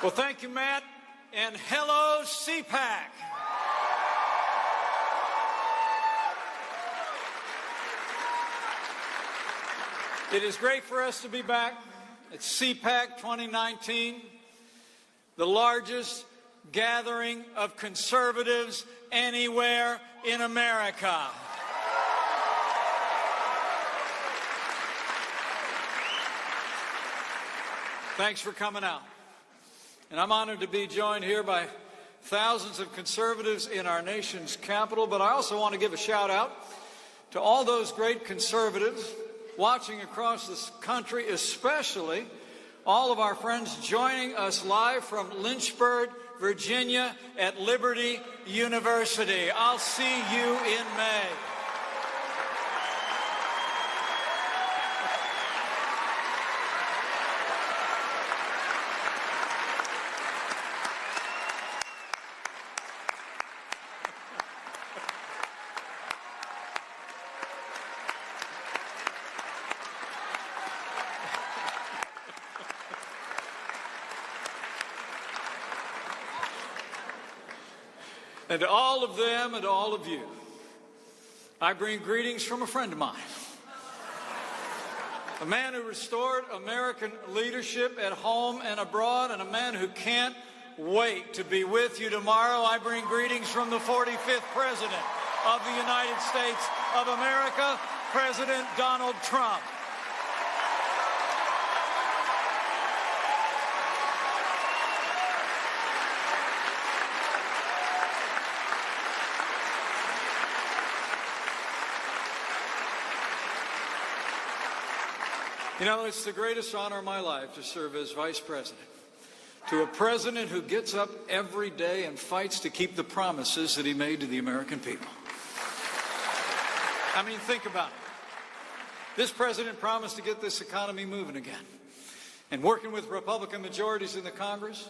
Well, thank you, Matt, and hello, CPAC. It is great for us to be back at CPAC 2019, the largest gathering of conservatives anywhere in America. Thanks for coming out. And I'm honored to be joined here by thousands of conservatives in our nation's capital, but I also want to give a shout out to all those great conservatives watching across this country, especially all of our friends joining us live from Lynchburg, Virginia at Liberty University. I'll see you in May. And to all of them and to all of you, I bring greetings from a friend of mine, a man who restored American leadership at home and abroad, and a man who can't wait to be with you tomorrow. I bring greetings from the 45th President of the United States of America, President Donald Trump. You know, it's the greatest honor of my life to serve as Vice President to a president who gets up every day and fights to keep the promises that he made to the American people. I mean, think about it. This president promised to get this economy moving again. And working with Republican majorities in the Congress,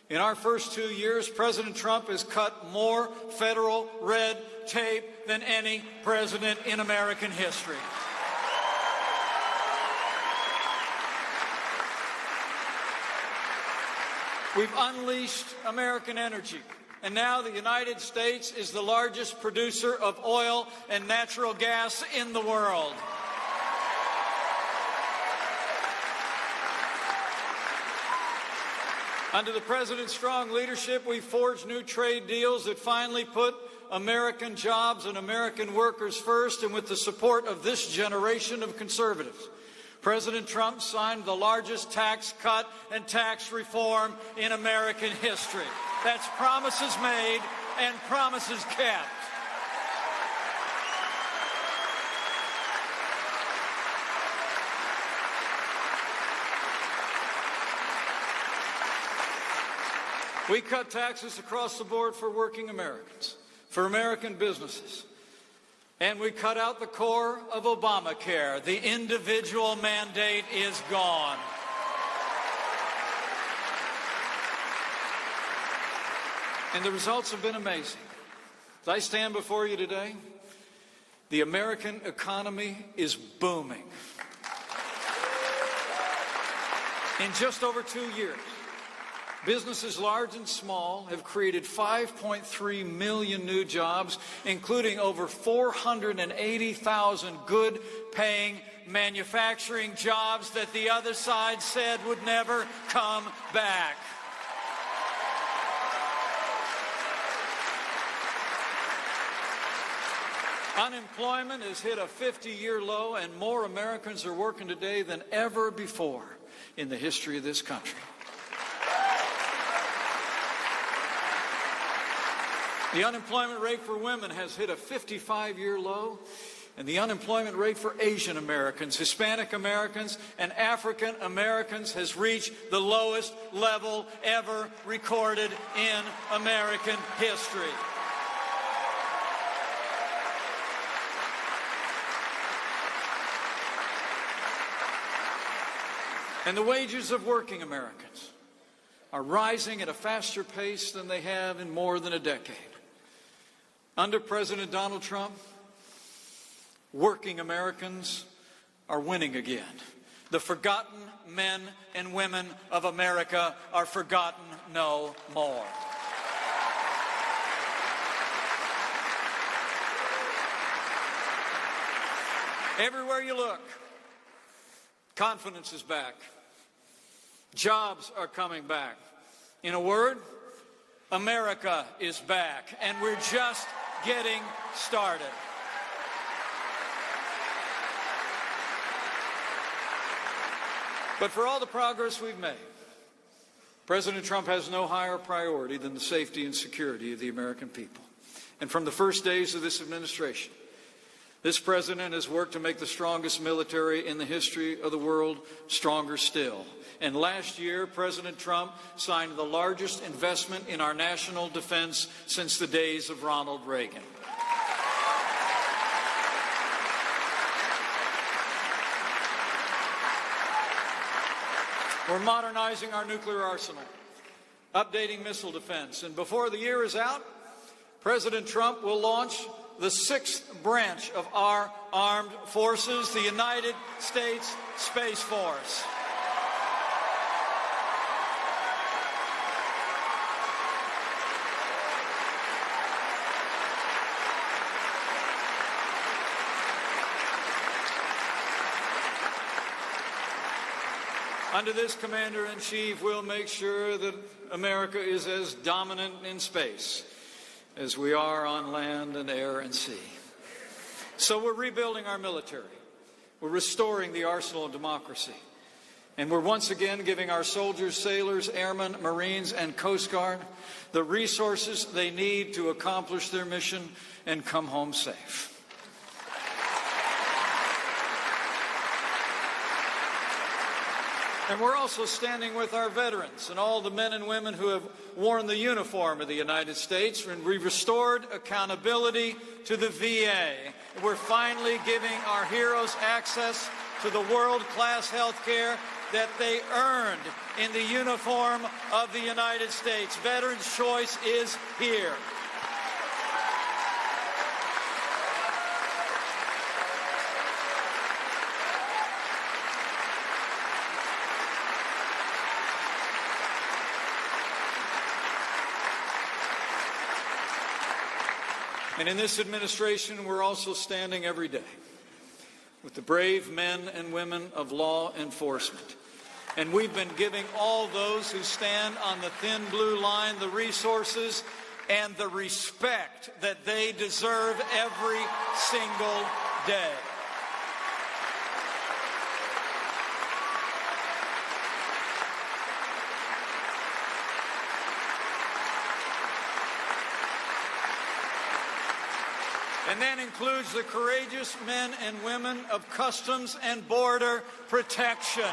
in our first 2 years, President Trump has cut more federal red tape than any president in American history. We've unleashed American energy, and now the United States is the largest producer of oil and natural gas in the world. Under the President's strong leadership, we forged new trade deals that finally put American jobs and American workers first, and with the support of this generation of conservatives, President Trump signed the largest tax cut and tax reform in American history. That's promises made and promises kept. We cut taxes across the board for working Americans, for American businesses. And we cut out the core of Obamacare. The individual mandate is gone. And the results have been amazing. As I stand before you today, the American economy is booming. In just over 2 years, businesses large and small have created 5.3 million new jobs, including over 480,000 good-paying manufacturing jobs that the other side said would never come back. Unemployment has hit a 50-year low, and more Americans are working today than ever before in the history of this country. The unemployment rate for women has hit a 55-year low, and the unemployment rate for Asian Americans, Hispanic Americans, and African Americans has reached the lowest level ever recorded in American history. And the wages of working Americans are rising at a faster pace than they have in more than a decade. Under President Donald Trump, working Americans are winning again. The forgotten men and women of America are forgotten no more. Everywhere you look, confidence is back. Jobs are coming back. In a word, America is back, and we're just getting started. But for all the progress we've made, President Trump has no higher priority than the safety and security of the American people. And from the first days of this administration, this president has worked to make the strongest military in the history of the world stronger still. And last year, President Trump signed the largest investment in our national defense since the days of Ronald Reagan. We're modernizing our nuclear arsenal, updating missile defense, and before the year is out, President Trump will launch the 6th branch of our armed forces, the United States Space Force. Under this Commander-in-Chief, we'll make sure that America is as dominant in space as we are on land and air and sea. So we're rebuilding our military. We're restoring the arsenal of democracy. And we're once again giving our soldiers, sailors, airmen, Marines, and Coast Guard the resources they need to accomplish their mission and come home safe. And we're also standing with our veterans and all the men and women who have worn the uniform of the United States, and we've restored accountability to the VA. We're finally giving our heroes access to the world-class health care that they earned in the uniform of the United States. Veterans' choice is here. And in this administration, we're also standing every day with the brave men and women of law enforcement. And we've been giving all those who stand on the thin blue line the resources and the respect that they deserve every single day. And that includes the courageous men and women of Customs and Border Protection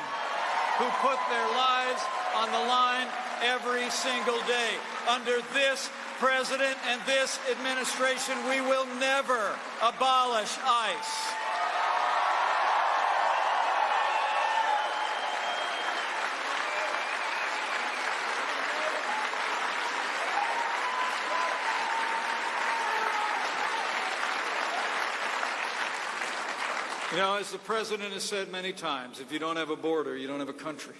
who put their lives on the line every single day. Under this president and this administration, we will never abolish ICE. You know, as the president has said many times, if you don't have a border, you don't have a country.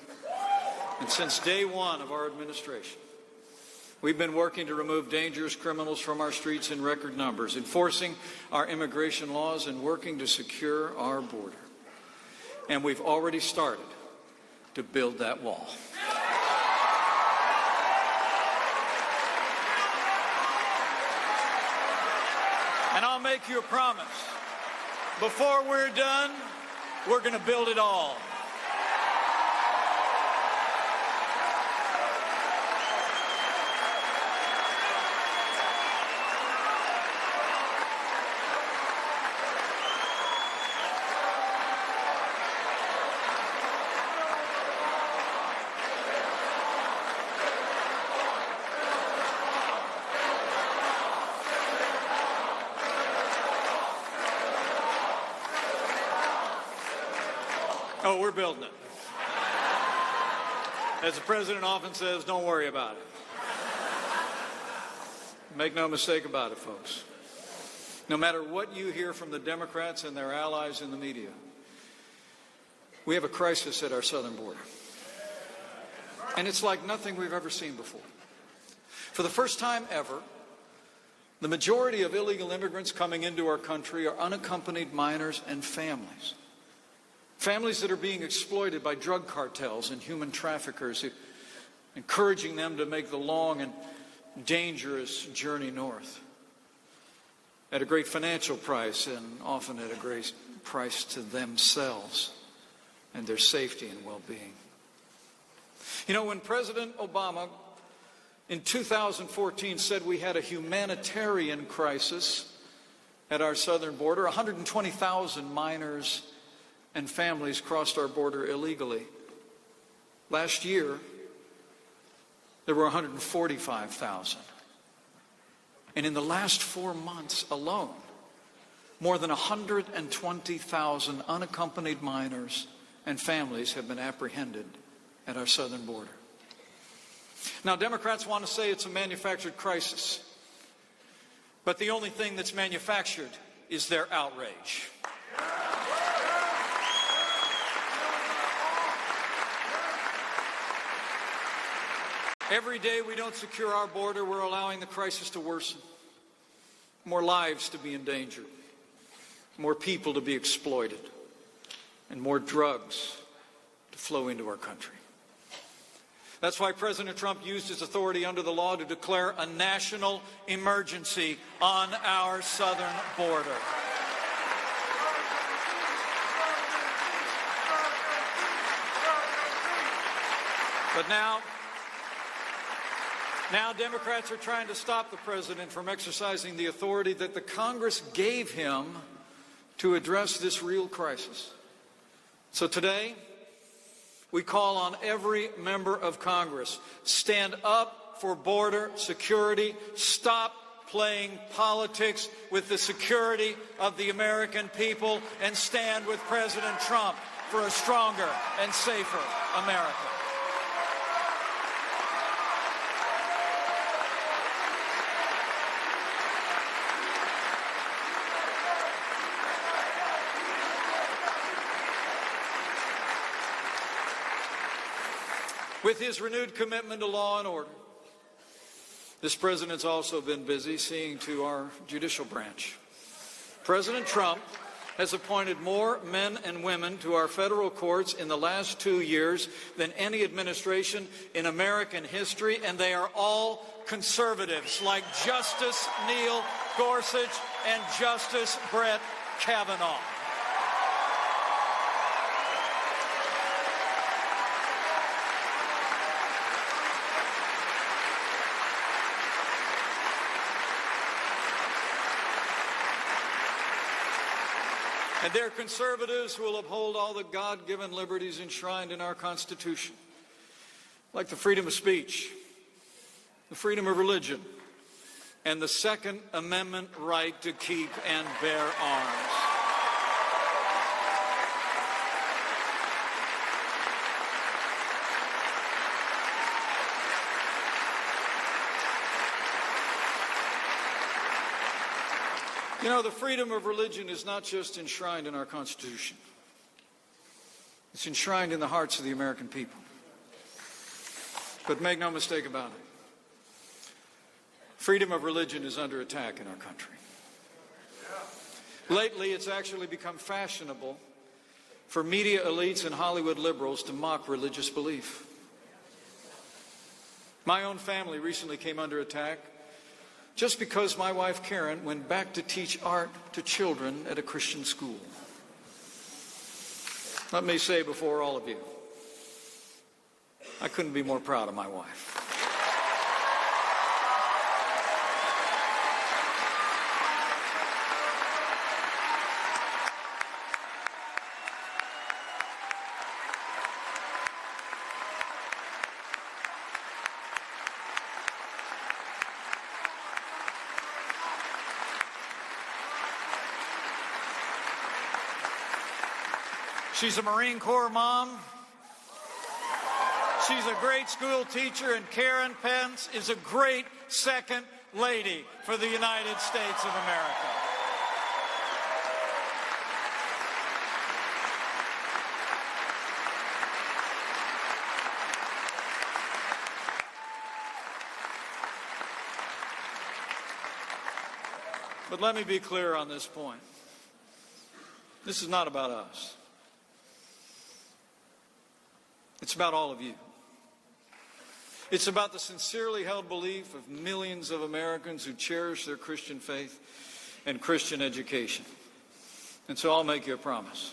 And since day one of our administration, we've been working to remove dangerous criminals from our streets in record numbers, enforcing our immigration laws and working to secure our border. And we've already started to build that wall. And I'll make you a promise. Before we're done, we're going to build it all. Oh, we're building it. As the president often says, don't worry about it. Make no mistake about it, folks. No matter what you hear from the Democrats and their allies in the media, We have a crisis at our southern border. And it's like nothing we've ever seen before. For the first time ever, the majority of illegal immigrants coming into our country are unaccompanied minors and families. Families that are being exploited by drug cartels and human traffickers, encouraging them to make the long and dangerous journey north at a great financial price and often at a great price to themselves and their safety and well-being. You know, when President Obama in 2014 said we had a humanitarian crisis at our southern border, 120,000 minors and families crossed our border illegally. Last year, there were 145,000. And in the last 4 months alone, more than 120,000 unaccompanied minors and families have been apprehended at our southern border. Now, Democrats want to say it's a manufactured crisis, but the only thing that's manufactured is their outrage. Every day we don't secure our border, we're allowing the crisis to worsen. More lives to be endangered, more people to be exploited, and more drugs to flow into our country. That's why President Trump used his authority under the law to declare a national emergency on our southern border. But now Democrats are trying to stop the president from exercising the authority that the Congress gave him to address this real crisis. So today, we call on every member of Congress, stand up for border security, stop playing politics with the security of the American people, and stand with President Trump for a stronger and safer America. With his renewed commitment to law and order, this president's also been busy seeing to our judicial branch. President Trump has appointed more men and women to our federal courts in the last 2 years than any administration in American history, and they are all conservatives like Justice Neil Gorsuch and Justice Brett Kavanaugh. And they're conservatives who will uphold all the God-given liberties enshrined in our Constitution, like the freedom of speech, the freedom of religion, and the Second Amendment right to keep and bear arms. You know, the freedom of religion is not just enshrined in our Constitution. It's enshrined in the hearts of the American people. But make no mistake about it, freedom of religion is under attack in our country. Lately, it's actually become fashionable for media elites and Hollywood liberals to mock religious belief. My own family recently came under attack just because my wife Karen went back to teach art to children at a Christian school. Let me say before all of you, I couldn't be more proud of my wife. She's a Marine Corps mom. She's a great school teacher, and Karen Pence is a great second lady for the United States of America. But let me be clear on this point. This is not about us. It's about all of you. It's about the sincerely held belief of millions of Americans who cherish their Christian faith and Christian education. And so I'll make you a promise.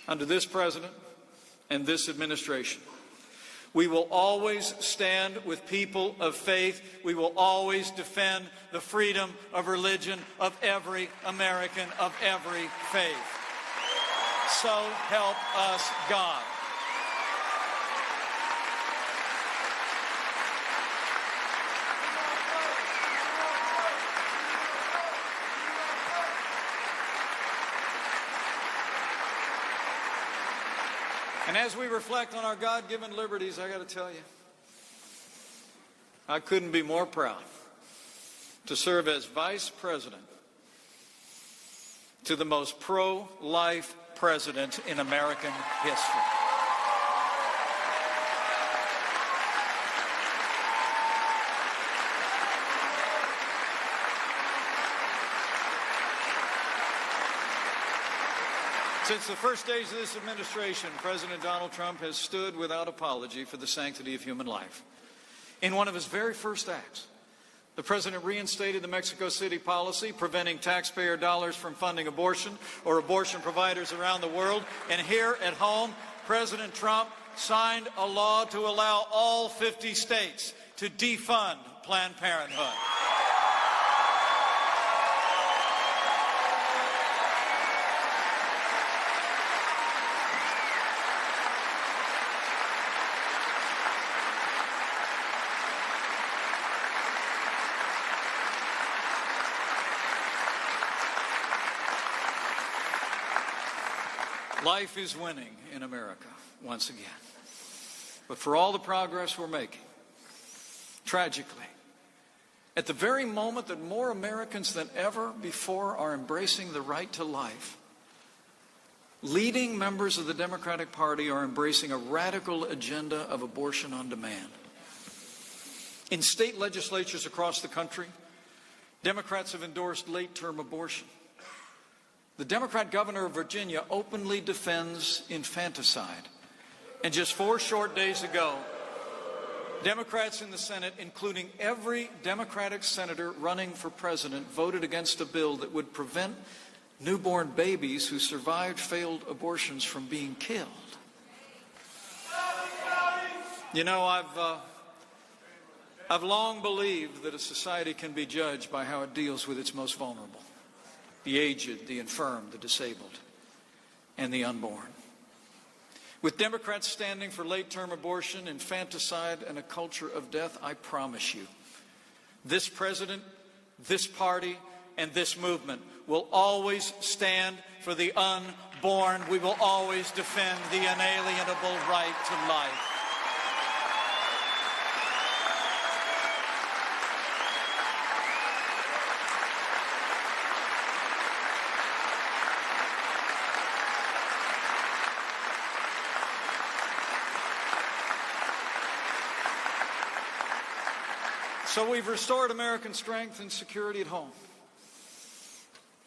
Under this president and this administration, we will always stand with people of faith. We will always defend the freedom of religion of every American of every faith. So help us God. And as we reflect on our God-given liberties, I got to tell you, I couldn't be more proud to serve as Vice President to the most pro-life president in American history. Since the first days of this administration, President Donald Trump has stood without apology for the sanctity of human life. In one of his very first acts, the president reinstated the Mexico City policy preventing taxpayer dollars from funding abortion or abortion providers around the world. And here at home, President Trump signed a law to allow all 50 states to defund Planned Parenthood. Life is winning in America once again. But for all the progress we're making, tragically, at the very moment that more Americans than ever before are embracing the right to life, leading members of the Democratic Party are embracing a radical agenda of abortion on demand. In state legislatures across the country, Democrats have endorsed late-term abortion. The Democrat governor of Virginia openly defends infanticide. And just 4 short days ago, Democrats in the Senate, including every Democratic senator running for president, voted against a bill that would prevent newborn babies who survived failed abortions from being killed. You know, I've long believed that a society can be judged by how it deals with its most vulnerable. The aged, the infirm, the disabled, and the unborn. With Democrats standing for late-term abortion, infanticide, and a culture of death, I promise you, this president, this party, and this movement will always stand for the unborn. We will always defend the inalienable right to life. So we've restored American strength and security at home.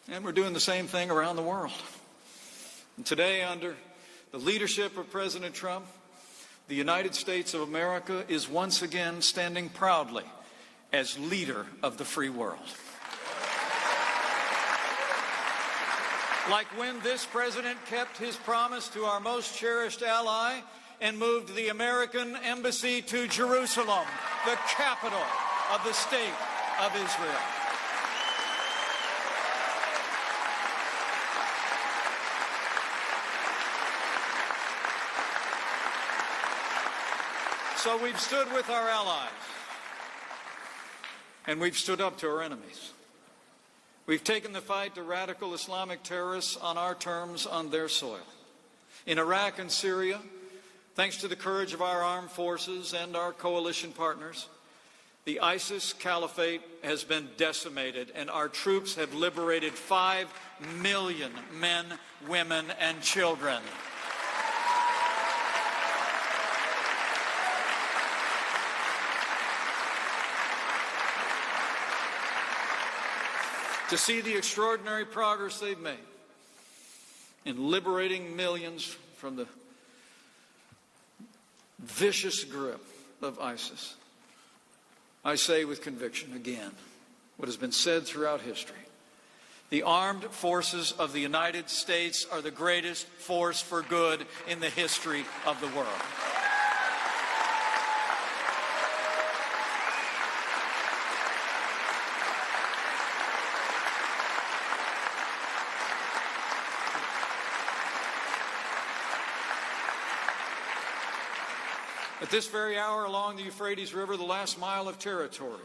And we're doing the same thing around the world. And today, under the leadership of President Trump, the United States of America is once again standing proudly as leader of the free world. Like when this president kept his promise to our most cherished ally and moved the American embassy to Jerusalem, the capital of the state of Israel. So we've stood with our allies, and we've stood up to our enemies. We've taken the fight to radical Islamic terrorists on our terms, on their soil. In Iraq and Syria, thanks to the courage of our armed forces and our coalition partners, the ISIS caliphate has been decimated, and our troops have liberated 5 million men, women, and children. to see the extraordinary progress they've made in liberating millions from the vicious grip of ISIS. I say with conviction again what has been said throughout history. The armed forces of the United States are the greatest force for good in the history of the world. At this very hour, along the Euphrates River, the last mile of territory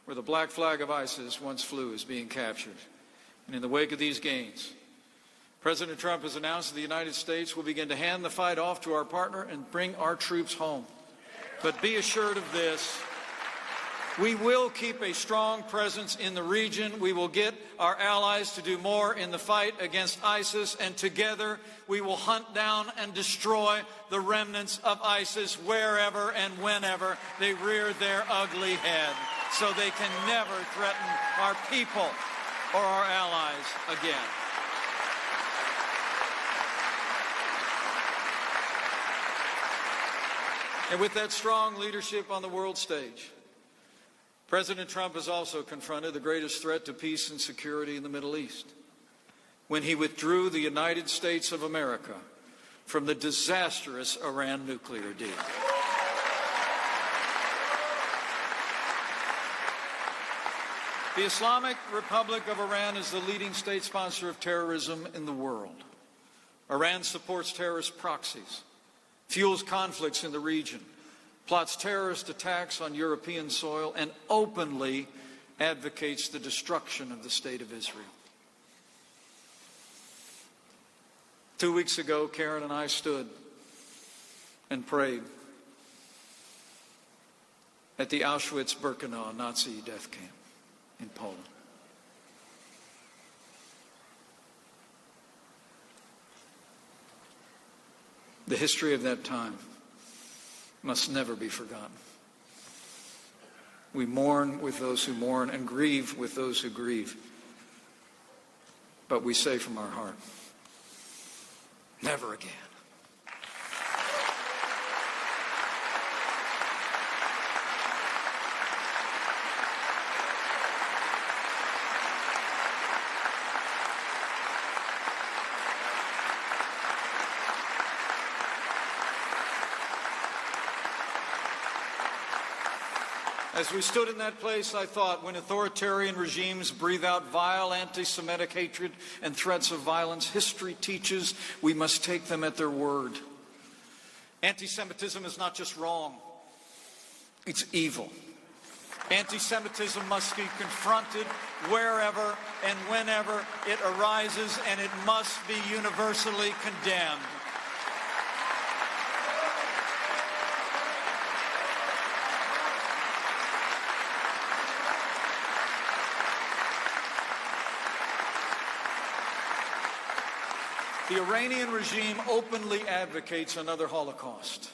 where the black flag of ISIS once flew is being captured. And in the wake of these gains, President Trump has announced that the United States will begin to hand the fight off to our partner and bring our troops home. But be assured of this, we will keep a strong presence in the region. We will get our allies to do more in the fight against ISIS, and together we will hunt down and destroy the remnants of ISIS wherever and whenever they rear their ugly head, so they can never threaten our people or our allies again. And with that strong leadership on the world stage, President Trump has also confronted the greatest threat to peace and security in the Middle East when he withdrew the United States of America from the disastrous Iran nuclear deal. The Islamic Republic of Iran is the leading state sponsor of terrorism in the world. Iran supports terrorist proxies, fuels conflicts in the region, plots terrorist attacks on European soil, and openly advocates the destruction of the State of Israel. 2 weeks ago, Karen and I stood and prayed at the Auschwitz-Birkenau Nazi death camp in Poland. The history of that time must never be forgotten. We mourn with those who mourn and grieve with those who grieve. But we say from our heart, never again. As we stood in that place, I thought, when authoritarian regimes breathe out vile anti-Semitic hatred and threats of violence, history teaches we must take them at their word. Anti-Semitism is not just wrong, it's evil. Anti-Semitism must be confronted wherever and whenever it arises, and it must be universally condemned. The Iranian regime openly advocates another Holocaust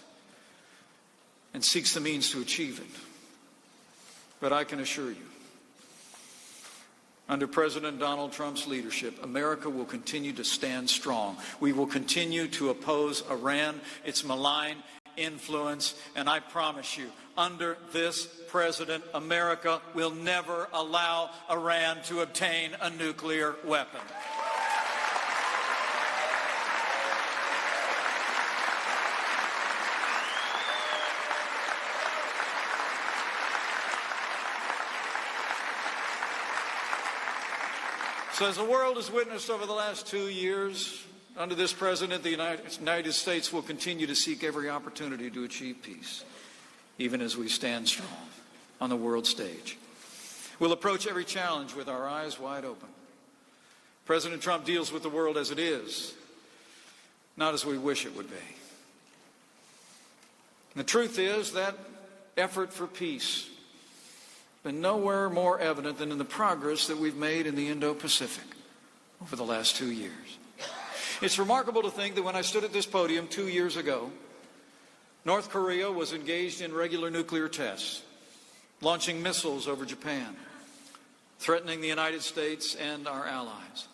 and seeks the means to achieve it. But I can assure you, under President Donald Trump's leadership, America will continue to stand strong. We will continue to oppose Iran, its malign influence, and I promise you, under this president, America will never allow Iran to obtain a nuclear weapon. So as the world has witnessed over the last 2 years, under this president, the United States will continue to seek every opportunity to achieve peace, even as we stand strong on the world stage. We'll approach every challenge with our eyes wide open. President Trump deals with the world as it is, not as we wish it would be. And the truth is that effort for peace been nowhere more evident than in the progress that we've made in the Indo-Pacific over the last 2 years. It's remarkable to think that when I stood at this podium 2 years ago, North Korea was engaged in regular nuclear tests, launching missiles over Japan. threatening the United States and our allies.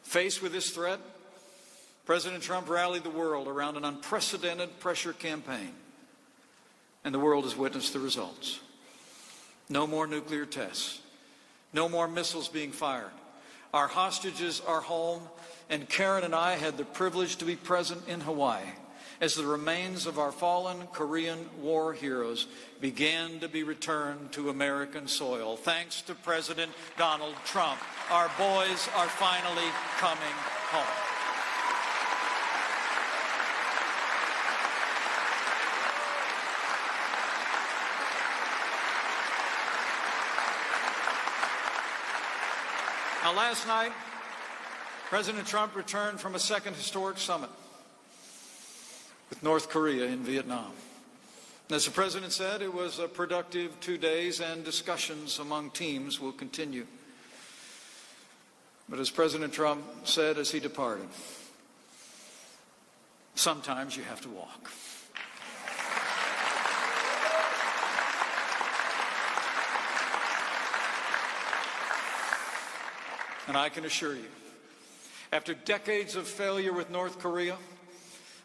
Faced with this threat, President Trump rallied the world around an unprecedented pressure campaign, and the world has witnessed the results. No more nuclear tests. No more missiles being fired. Our hostages are home, and Karen and I had the privilege to be present in Hawaii as the remains of our fallen Korean War heroes began to be returned to American soil. Thanks to President Donald Trump, our boys are finally coming home. Now, last night, President Trump returned from a second historic summit with North Korea in Vietnam. As the President said, it was a productive 2 days, and discussions among teams will continue. But as President Trump said as he departed, sometimes you have to walk. And I can assure you, after decades of failure with North Korea,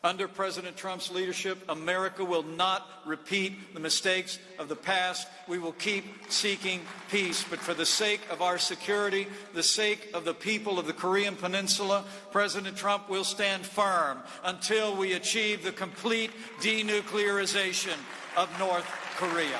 under President Trump's leadership, America will not repeat the mistakes of the past. We will keep seeking peace. But for the sake of our security, the sake of the people of the Korean Peninsula, President Trump will stand firm until we achieve the complete denuclearization of North Korea.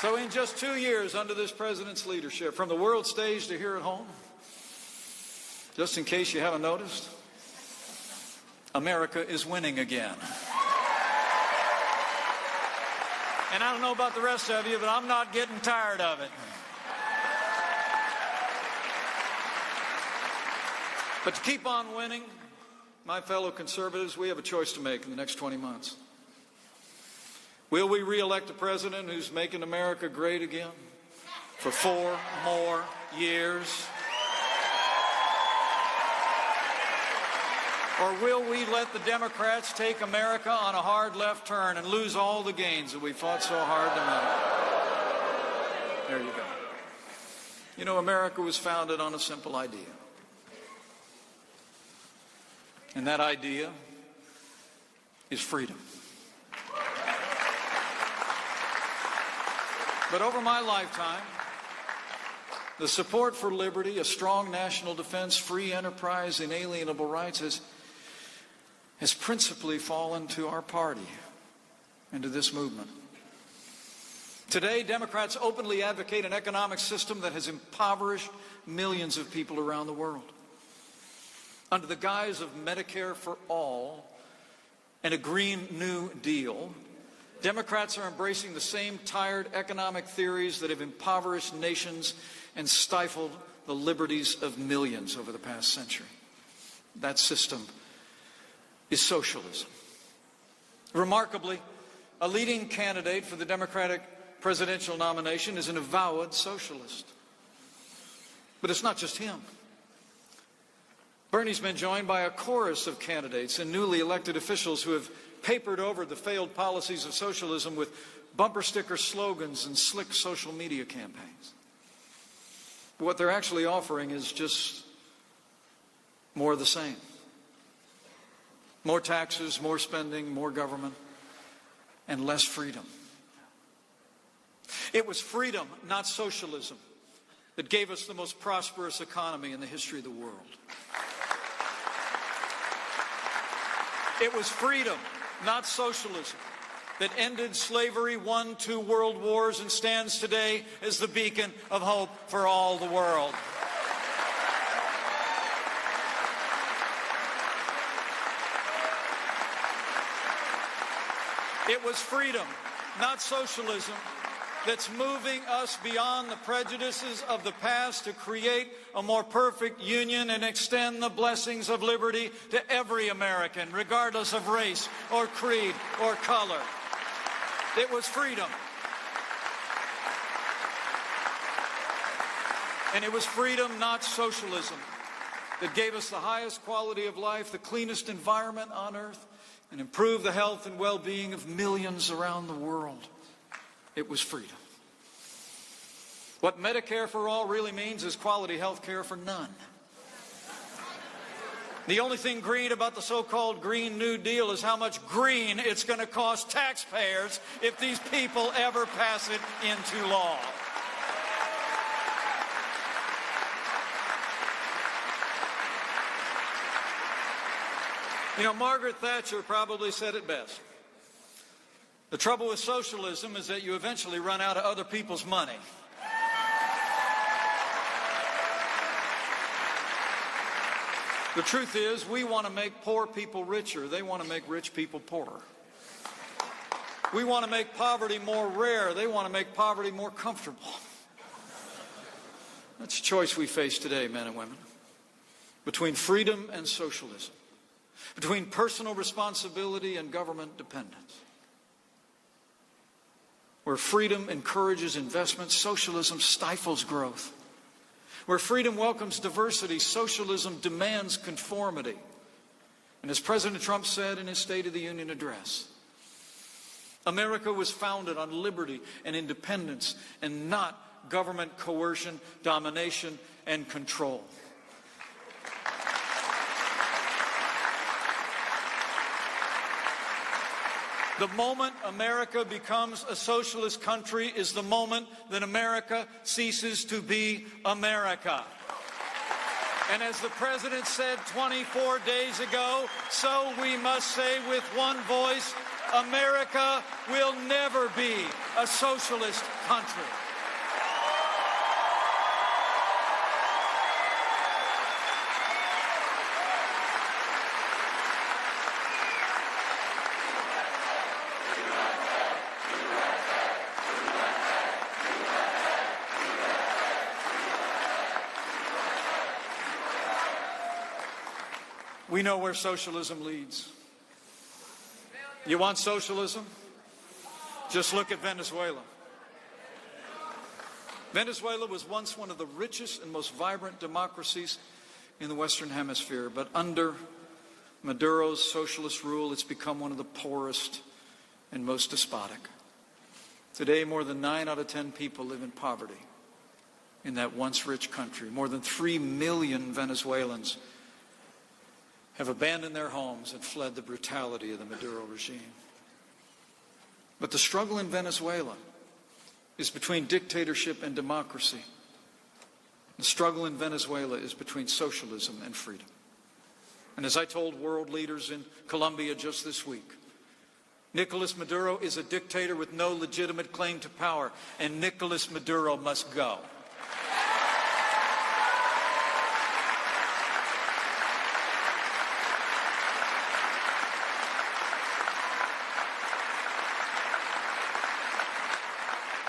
So in just 2 years under this president's leadership, from the world stage to here at home, just in case you haven't noticed, America is winning again. And I don't know about the rest of you, but I'm not getting tired of it. But to keep on winning, my fellow conservatives, we have a choice to make in the next 20 months. Will we re-elect a president who's making America great again for 4 more years? Or will we let the Democrats take America on a hard left turn and lose all the gains that we fought so hard to make? There you go. You know, America was founded on a simple idea. And that idea is freedom. But over my lifetime, the support for liberty, a strong national defense, free enterprise, inalienable rights has principally fallen to our party and to this movement. Today, Democrats openly advocate an economic system that has impoverished millions of people around the world. Under the guise of Medicare for all and a Green New Deal, Democrats are embracing the same tired economic theories that have impoverished nations and stifled the liberties of millions over the past century. That system is socialism. Remarkably, a leading candidate for the Democratic presidential nomination is an avowed socialist. But it's not just him. Bernie's been joined by a chorus of candidates and newly elected officials who have papered over the failed policies of socialism with bumper sticker slogans and slick social media campaigns. But what they're actually offering is just more of the same. More taxes, more spending, more government, and less freedom. It was freedom, not socialism, that gave us the most prosperous economy in the history of the world. It was freedom, not socialism, that ended slavery, won 2 world wars, and stands today as the beacon of hope for all the world. It was freedom, not socialism, that's moving us beyond the prejudices of the past to create a more perfect union and extend the blessings of liberty to every American, regardless of race or creed or color. It was freedom. And it was freedom, not socialism, that gave us the highest quality of life, the cleanest environment on earth, and improved the health and well-being of millions around the world. It was freedom. What Medicare for all really means is quality health care for none. The only thing green about the so-called Green New Deal is how much green it's going to cost taxpayers if these people ever pass it into law. You know, Margaret Thatcher probably said it best. The trouble with socialism is that you eventually run out of other people's money. The truth is, we want to make poor people richer. They want to make rich people poorer. We want to make poverty more rare. They want to make poverty more comfortable. That's a choice we face today, men and women, between freedom and socialism, between personal responsibility and government dependence. Where freedom encourages investment, socialism stifles growth. Where freedom welcomes diversity, socialism demands conformity. And as President Trump said in his State of the Union address, America was founded on liberty and independence and not government coercion, domination, and control. The moment America becomes a socialist country is the moment that America ceases to be America. And as the President said 24 days ago, so we must say with one voice, America will never be a socialist country. We know where socialism leads. You want socialism? Just look at Venezuela. Venezuela was once one of the richest and most vibrant democracies in the Western Hemisphere, but under Maduro's socialist rule, it's become one of the poorest and most despotic. Today, more than 9 out of 10 people live in poverty in that once rich country. More than 3 million Venezuelans have abandoned their homes and fled the brutality of the Maduro regime. But the struggle in Venezuela is between dictatorship and democracy. The struggle in Venezuela is between socialism and freedom. And as I told world leaders in Colombia just this week, Nicolas Maduro is a dictator with no legitimate claim to power, and Nicolas Maduro must go.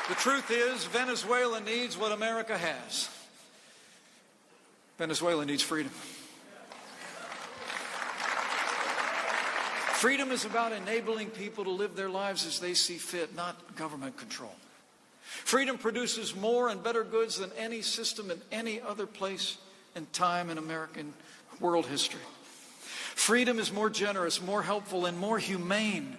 The truth is, Venezuela needs what America has. Venezuela needs freedom. Freedom is about enabling people to live their lives as they see fit, not government control. Freedom produces more and better goods than any system in any other place and time in American world history. Freedom is more generous, more helpful, and more humane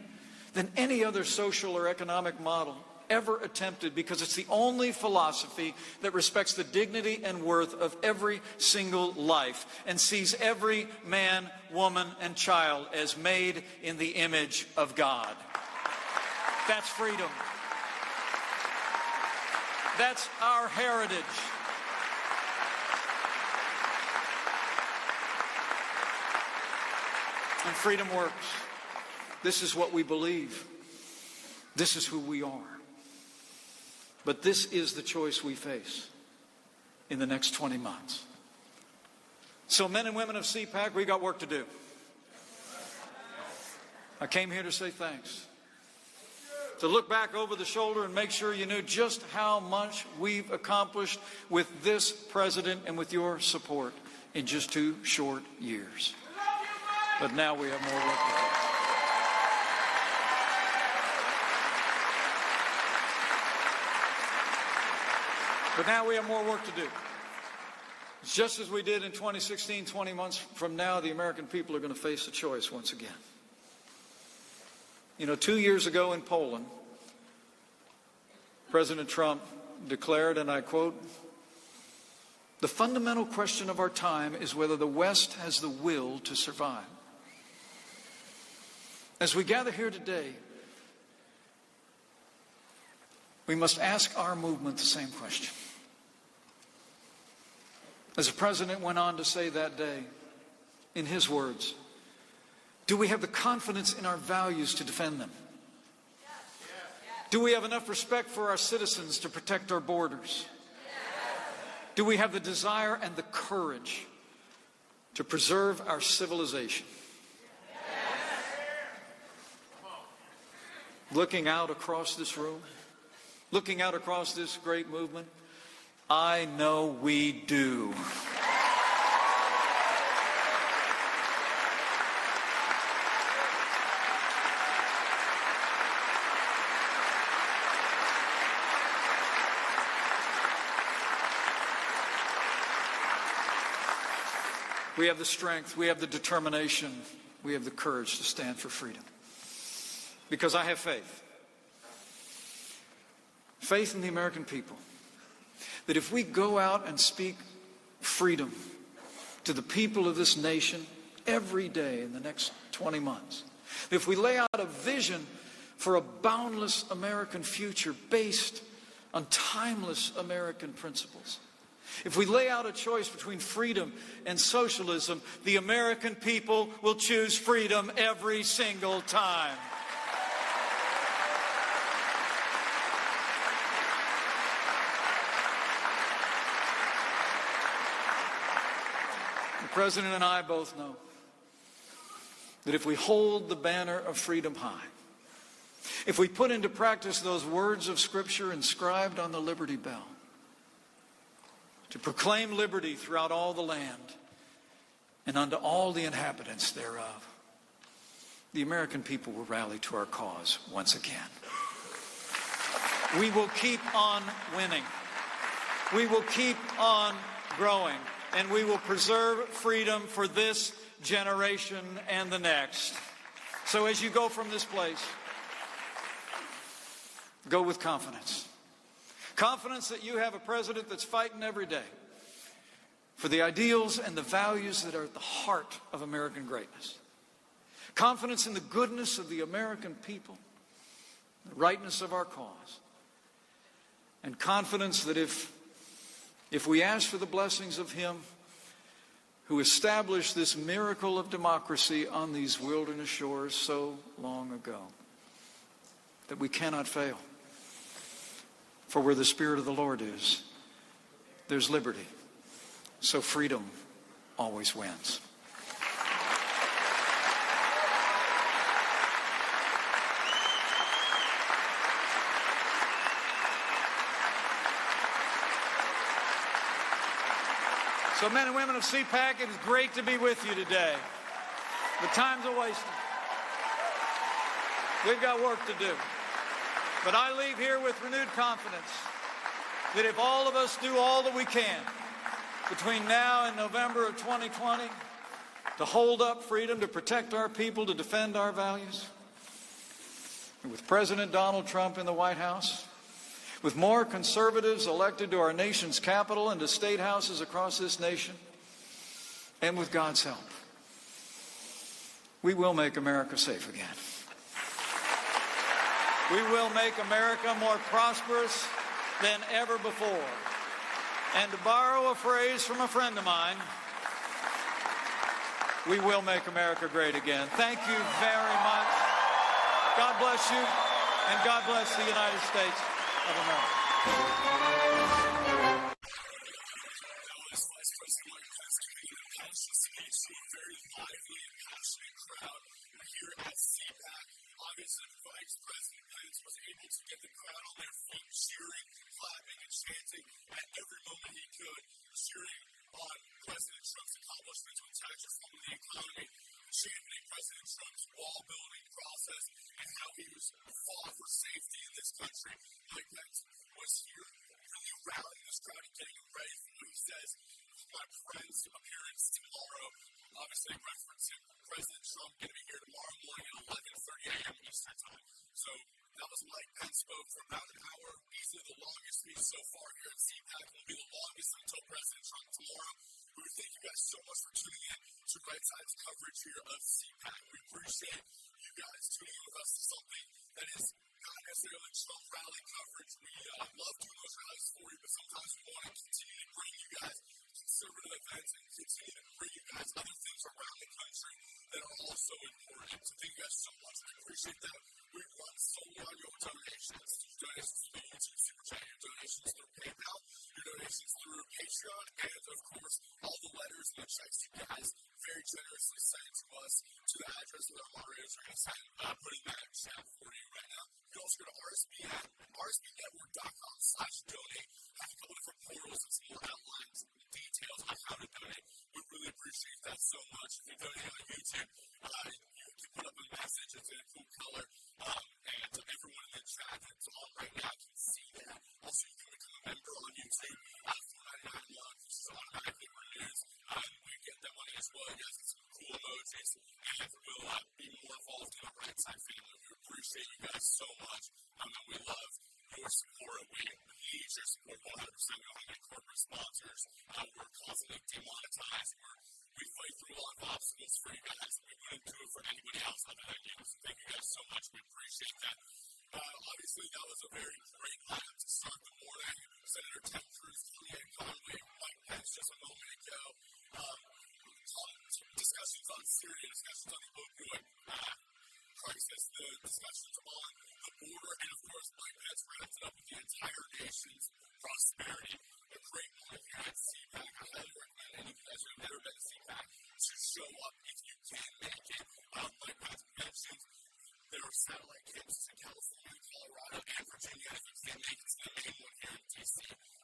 than any other social or economic model ever attempted, because it's the only philosophy that respects the dignity and worth of every single life and sees every man, woman, and child as made in the image of God. That's freedom. That's our heritage. And freedom works. This is what we believe. This is who we are. But this is the choice we face in the next 20 months. So men and women of CPAC, we got work to do. I came here to say thanks. To look back over the shoulder and make sure you knew just how much we've accomplished with this president and with your support in just 2 short years. But now we have more work to do. But now we have more work to do. Just as we did in 2016, 20 months from now, the American people are going to face a choice once again. You know, 2 years ago in Poland, President Trump declared, and I quote, "The fundamental question of our time is whether the West has the will to survive." As we gather here today, we must ask our movement the same question. As the President went on to say that day, in his words, do we have the confidence in our values to defend them? Do we have enough respect for our citizens to protect our borders? Do we have the desire and the courage to preserve our civilization? Looking out across this room, looking out across this great movement, I know we do. We have the strength, we have the determination, we have the courage to stand for freedom. Because I have faith. Faith in the American people. That if we go out and speak freedom to the people of this nation every day in the next 20 months, if we lay out a vision for a boundless American future based on timeless American principles, if we lay out a choice between freedom and socialism, the American people will choose freedom every single time. The President and I both know that if we hold the banner of freedom high, if we put into practice those words of Scripture inscribed on the Liberty Bell, to proclaim liberty throughout all the land and unto all the inhabitants thereof, the American people will rally to our cause once again. We will keep on winning. We will keep on growing. And we will preserve freedom for this generation and the next. So as you go from this place, go with confidence. Confidence that you have a president that's fighting every day for the ideals and the values that are at the heart of American greatness. Confidence in the goodness of the American people, the rightness of our cause. And confidence that if we ask for the blessings of Him who established this miracle of democracy on these wilderness shores so long ago, that we cannot fail. For where the Spirit of the Lord is, there's liberty. So freedom always wins. So men and women of CPAC, it is great to be with you today. The time's a wasted. We've got work to do. But I leave here with renewed confidence that if all of us do all that we can between now and November of 2020 to hold up freedom, to protect our people, to defend our values, and with President Donald Trump in the White House, with more conservatives elected to our nation's capital and to state houses across this nation, and with God's help, we will make America safe again. We will make America more prosperous than ever before. And to borrow a phrase from a friend of mine, we will make America great again. Thank you very much. God bless you, and God bless the United States of America. Vice President Mike Pence giving an impassioned speech to a very lively and passionate crowd here at CPAC. Obviously, Vice President Pence was able to get the crowd on their feet, cheering, clapping, and chanting at every moment he could, cheering on President Trump's accomplishments with tax reform and the economy, championing President Trump's wall-building process, and how he was fought for safety in this country. Mike Pence was here really rallying this crowd and getting them ready for what he says. My friend's appearance tomorrow. Obviously, referencing President Trump going to be here tomorrow morning at 11:30 a.m. Eastern Time. So that was Mike Pence spoke for about an hour, easily the longest speech so far here at CPAC, and will be the longest until President Trump tomorrow. We would thank you guys so much for tuning in to Right Side's coverage here of CPAC. We appreciate you guys tuning in with us to something that is not necessarily Trump rally coverage. We love doing those rallies for you, but sometimes we want to continue to bring you guys conservative events and continue to bring you guys other things around the country that are also important. So thank you guys so much. I appreciate that. We run solely on your donations. Donations through YouTube Super Chat, your donations through PayPal, your donations through Patreon, and of course, all the letters and the checks you guys very generously send to us to the address that our moderators are going to send, putting that in chat for you right now. You can also go to rsbnetwork.com/donate. I have a couple different portals and some more outlines and details on how to donate. We really appreciate that so much. If you donate on YouTube, you can put up a message. It's in a cool color. And everyone in the chat that's on right now can see that. Also, you can become a member on YouTube $4.99 a month, which is automatically renewed. We get that money as well. You guys get some cool emojis, and we'll be more involved in the Right Side family. We appreciate you guys so much, and we love your support. We need your support 100%. We don't have any corporate sponsors. We're constantly demonetized. We fight through a lot of obstacles for you guys. We wouldn't do it for anybody else other than you. So thank you guys so much. We appreciate that. Obviously, that was a very great line to start the morning. Senator Ted Cruz, Kellyanne Conway, Mike Pence just a moment ago. Discussions on Syria, discussions on the opioid crisis, the discussions on the border, and of course, Mike Pence wrapped it up with the entire nation's prosperity. A great morning here at CPAC. I highly recommend any of you guys who have never been to CPAC to show up if you can make it. Mike Pence mentioned there are satellite campuses in California, Colorado, and Virginia. If you can't make it to the main one here in D.C.,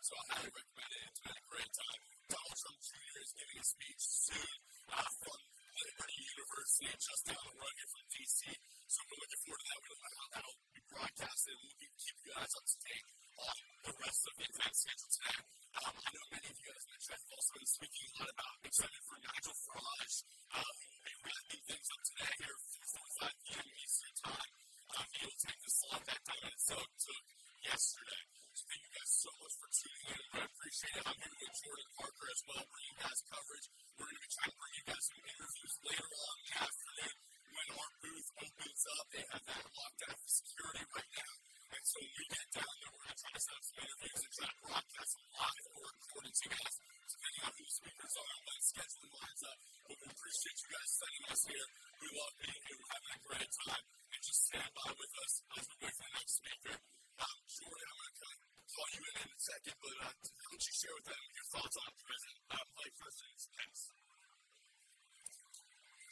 so I highly recommend it. It's been a great time. Donald Trump Jr. is giving a speech soon from Liberty University, just down the road here from D.C., so we're looking forward to that. We don't know how that'll be broadcasted, and we'll keep you guys up to date on the rest of the event schedule today. I know many of you guys in the chat have also been speaking a lot about excitement for Nigel Farage, who will be wrapping things up today here at 4:45 p.m. Eastern Time. He will take the slot that Diamond Silk took yesterday. So thank you guys so much for tuning in. I appreciate it. I'm here with Jordan Parker as well, bringing you guys coverage. We're going to be trying to bring you guys some interviews later on in the afternoon when our booth opens up. They have that locked down for security right now. And so when we get down there, we're going to try to set up some interviews and try to broadcast them live or recording to you guys, depending on who the speakers are and when scheduling lines up. But we appreciate you guys sending us here. We love being here. We're having a great time. And just stand by with us as we wait for the next speaker. Jordan, I'm going to call you in a second, but why don't you share with them your thoughts on President Pence?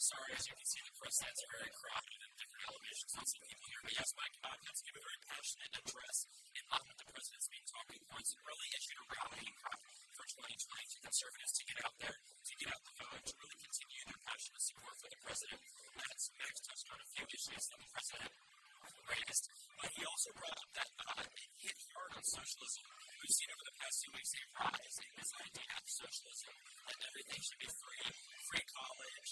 Sorry, as you can see, the press stands are very crowded in different elevations. Not some people here. But yes, Mike Pence gave a very passionate address in line with the president's main talking points and really issued a rallying cry for 2020 to conservatives to get out there, to get out the vote, to really continue their passionate support for the president. As Max touched on a few issues that the president raised, but he also brought up that it hit hard on socialism. We've seen over the past 2 weeks a rise in this idea of socialism, that everything should be free college,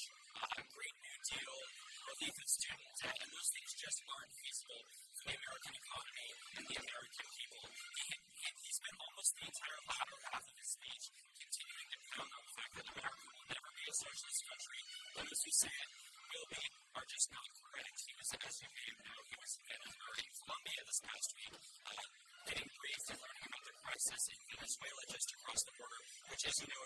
Great New Deal, relief of student debt, and those things just aren't feasible for the American economy and the American people. He spent almost the entire latter half of his speech continuing to pound on the fact that America will never be a socialist country. Those who say it will be are just not correct. He was, as you may know, he was in Colombia this past week, getting briefed and learning about the crisis in Venezuela just across the border, which, as you know,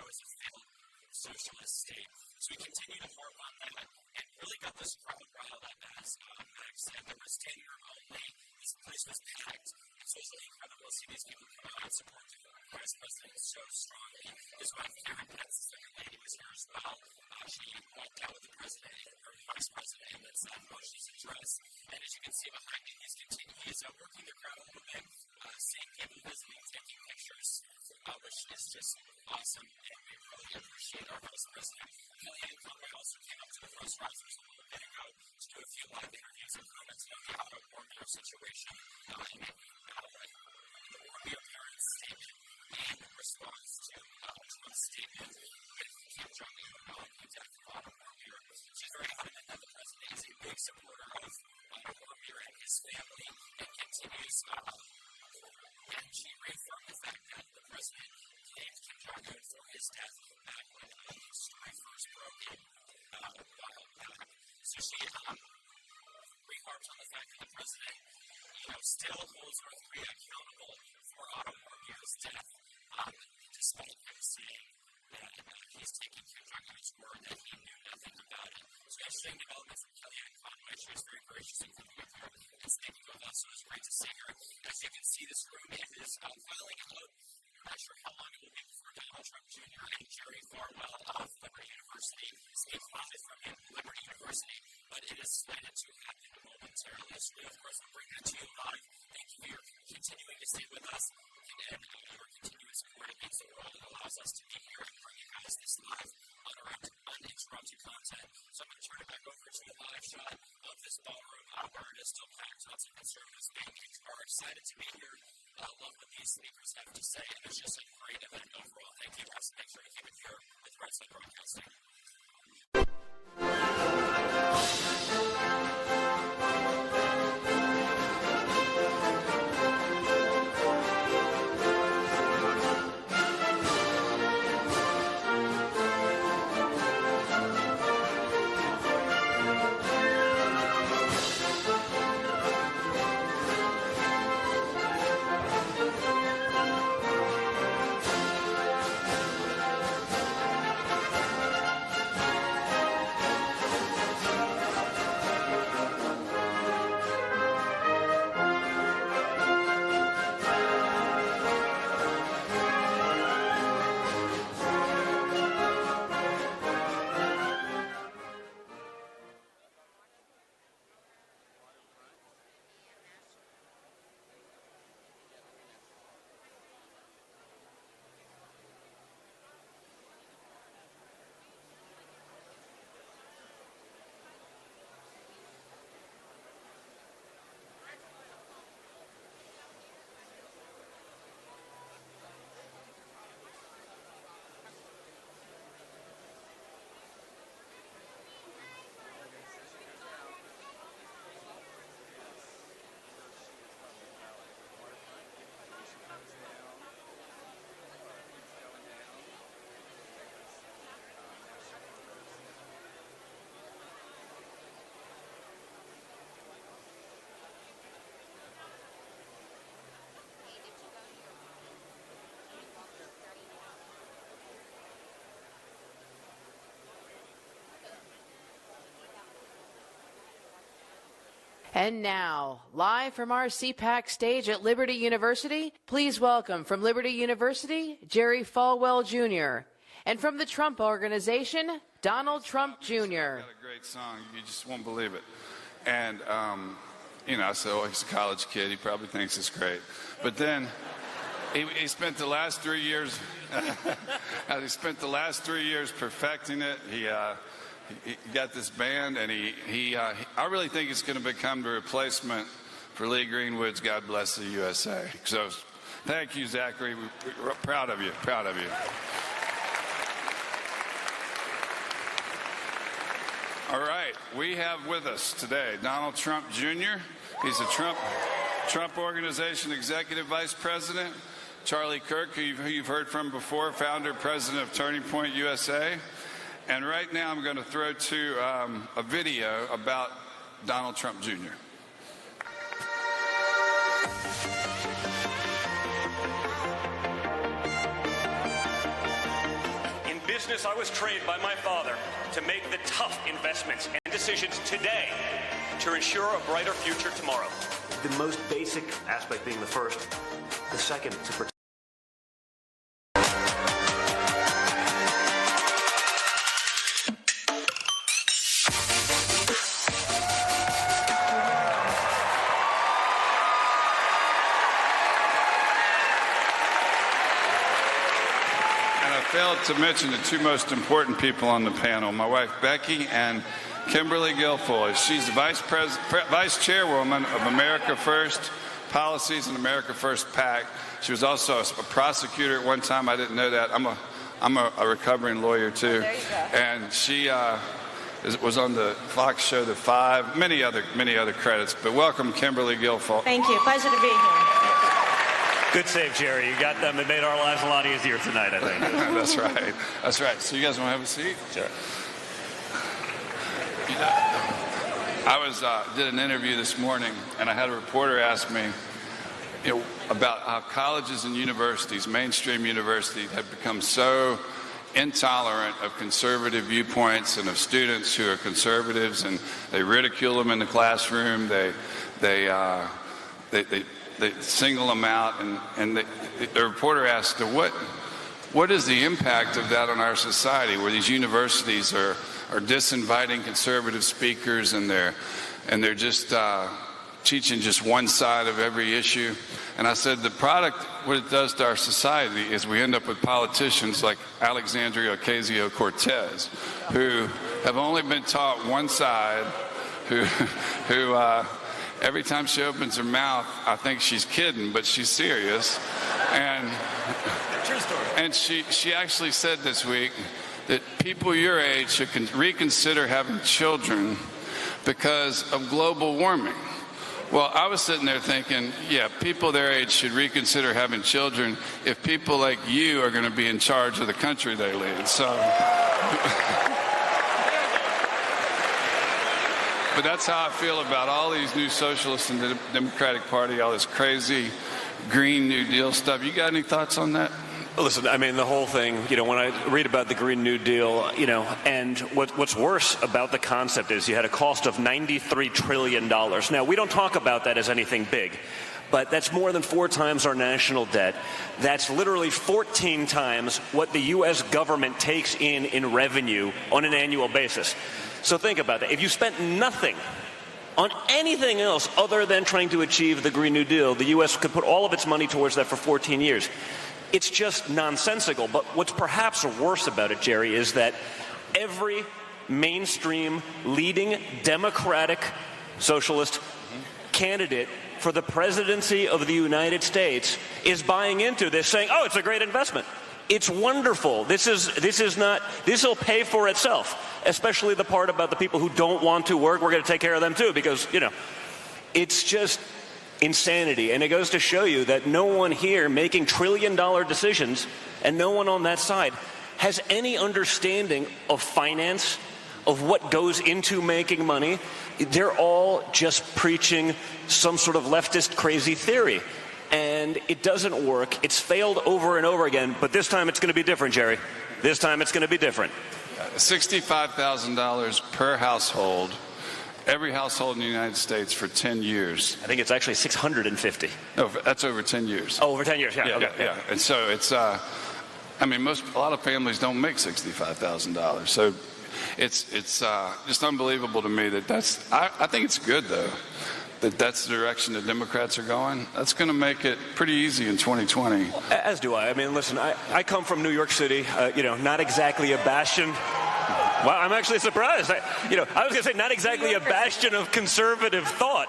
is a failed socialist state. So we continue to harp on that and really got this crowd riled up, as Max said. There was 10 only. This place was packed. It's also incredible to see these people come out and support the vice president so strongly. His wife, Karen Pence, the second lady, was here as well. She walked out with the president or the vice president and then launched his address. And as you can see behind me, he's working the crowd a little bit, seeing people visiting, taking pictures, which is just awesome. And we really appreciate our vice president. Kellyanne Conway also came up to the press risers a little bit ago to do a few live interviews and comments about the auto warfare situation and the War of Your Parents statement and response to Trump's statement with Kim Jong-un on the death of Autumn Warmbier. She's very adamant that the president is a big supporter of Warmbier and his family and continues, and she reaffirmed the fact that the president named Kim Jong-un for his death back when the story first broke in a while back. So she reharps on the fact that the president, still holds North Korea accountable for Autumn Warmbier's death, despite him saying that he's taking Kim Jong-un's word that he knew nothing about it. So interesting development from Kellyanne Conway. She was very gracious in coming up here and speaking with us, so it was great to see her. As you can see, this room is filing out. I'm not sure how long it will be before Donald Trump Jr. and Jerry Falwell of Liberty University speak live from Liberty University, but it is slated to happen momentarily. So we, of course, will bring that to you live. Thank you for continuing to stay with us and your continued support. It means the world. It allows us to be here and bring you guys this live, uninterrupted content. So I'm going to turn it back over to a live shot of this ballroom where it is still packed. Lots of conservatives are excited to be here. Love what these speakers have to say, and it's just a great event overall. Thank you, guys. Thanks for keeping it here with Red State Broadcasting. And now, live from our CPAC stage at Liberty University, please welcome from Liberty University, Jerry Falwell Jr., and from the Trump Organization, Donald Trump Jr. Got a great song. You just won't believe it. And, I said, oh, he's a college kid. He probably thinks it's great. But then he spent the last 3 years, perfecting it. He got this band, and I really think it's going to become the replacement for Lee Greenwood's God Bless the USA. So thank you, Zachary. We're proud of you, proud of you. All right, we have with us today Donald Trump Jr. He's a Trump Organization Executive Vice President. Charlie Kirk, who you've heard from before, founder, president of Turning Point USA. And right now I'm going to throw to a video about Donald Trump Jr. In business, I was trained by my father to make the tough investments and decisions today to ensure a brighter future tomorrow. The most basic aspect being the first, the second to protect. Failed to mention the two most important people on the panel, my wife Becky and Kimberly Guilfoyle. She's the vice chairwoman of America First policies in America First PAC. She was also a prosecutor at one time. I didn't know that. I'm a recovering lawyer too. There you go. And she was on the Fox show The Five, many other credits. But welcome, Kimberly Guilfoyle. Thank you. Pleasure to be here. Good save, Jerry. You got them. It made our lives a lot easier tonight, I think. That's right. That's right. So you guys want to have a seat? Sure. I did an interview this morning, and I had a reporter ask me, about how colleges and universities, mainstream universities, have become so intolerant of conservative viewpoints and of students who are conservatives, and they ridicule them in the classroom. They single them out, and the reporter asked, what is the impact of that on our society, where these universities are disinviting conservative speakers, and they're just teaching just one side of every issue? And I said, the product, what it does to our society is we end up with politicians like Alexandria Ocasio-Cortez, who have only been taught one side, who every time she opens her mouth, I think she's kidding, but she's serious. And True story. And she actually said this week that people your age should reconsider having children because of global warming. Well, I was sitting there thinking, yeah, people their age should reconsider having children if people like you are going to be in charge of the country they lead. So, but that's how I feel about all these new socialists in the Democratic Party, all this crazy Green New Deal stuff. You got any thoughts on that? Listen, I mean, the whole thing, when I read about the Green New Deal, and what's worse about the concept is you had a cost of $93 trillion. Now, we don't talk about that as anything big, but that's more than 4 times our national debt. That's literally 14 times what the U.S. government takes in revenue on an annual basis. So think about that. If you spent nothing on anything else other than trying to achieve the Green New Deal, the U.S. could put all of its money towards that for 14 years. It's just nonsensical. But what's perhaps worse about it, Jerry, is that every mainstream leading Democratic socialist candidate for the presidency of the United States is buying into this, saying, oh, it's a great investment. It's wonderful. This will pay for itself, especially the part about the people who don't want to work. We're going to take care of them too, because, it's just insanity. And it goes to show you that no one here making trillion-dollar decisions, and no one on that side, has any understanding of finance, of what goes into making money. They're all just preaching some sort of leftist crazy theory. And it doesn't work. It's failed over and over again. But this time it's going to be different, Jerry. This time it's going to be different. $65,000 per household. Every household in the United States for 10 years. I think it's actually 650. No, that's over 10 years. Oh, over 10 years, yeah. Okay. Yeah. And so it's, a lot of families don't make $65,000. So it's just unbelievable to me that I think it's good, though, that's the direction the Democrats are going. That's going to make it pretty easy in 2020. As do I. I mean, listen, I come from New York City, not exactly a bastion. Wow, I'm actually surprised. I was going to say not exactly a bastion of conservative thought.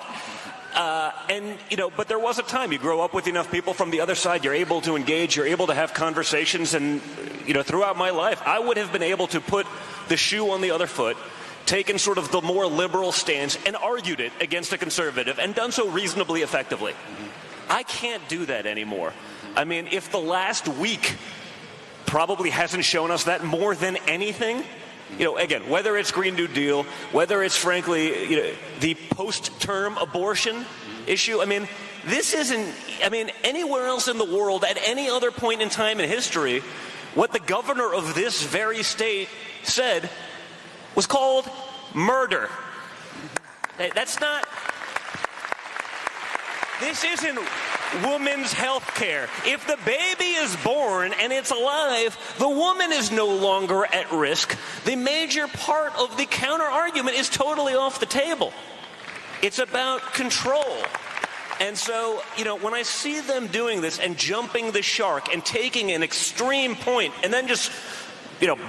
But there was a time you grow up with enough people from the other side, you're able to engage, you're able to have conversations. And, throughout my life, I would have been able to put the shoe on the other foot, taken sort of the more liberal stance and argued it against a conservative, and done so reasonably effectively. I can't do that anymore. I mean, if the last week probably hasn't shown us that more than anything, again, whether it's Green New Deal, whether it's, frankly, the post-term abortion issue, this isn't, anywhere else in the world at any other point in time in history, what the governor of this very state said was called murder. That's not, this isn't women's health care. If the baby is born and it's alive, the woman is no longer at risk. The major part of the counter argument is totally off the table. It's about control. And so, when I see them doing this and jumping the shark and taking an extreme point and then just,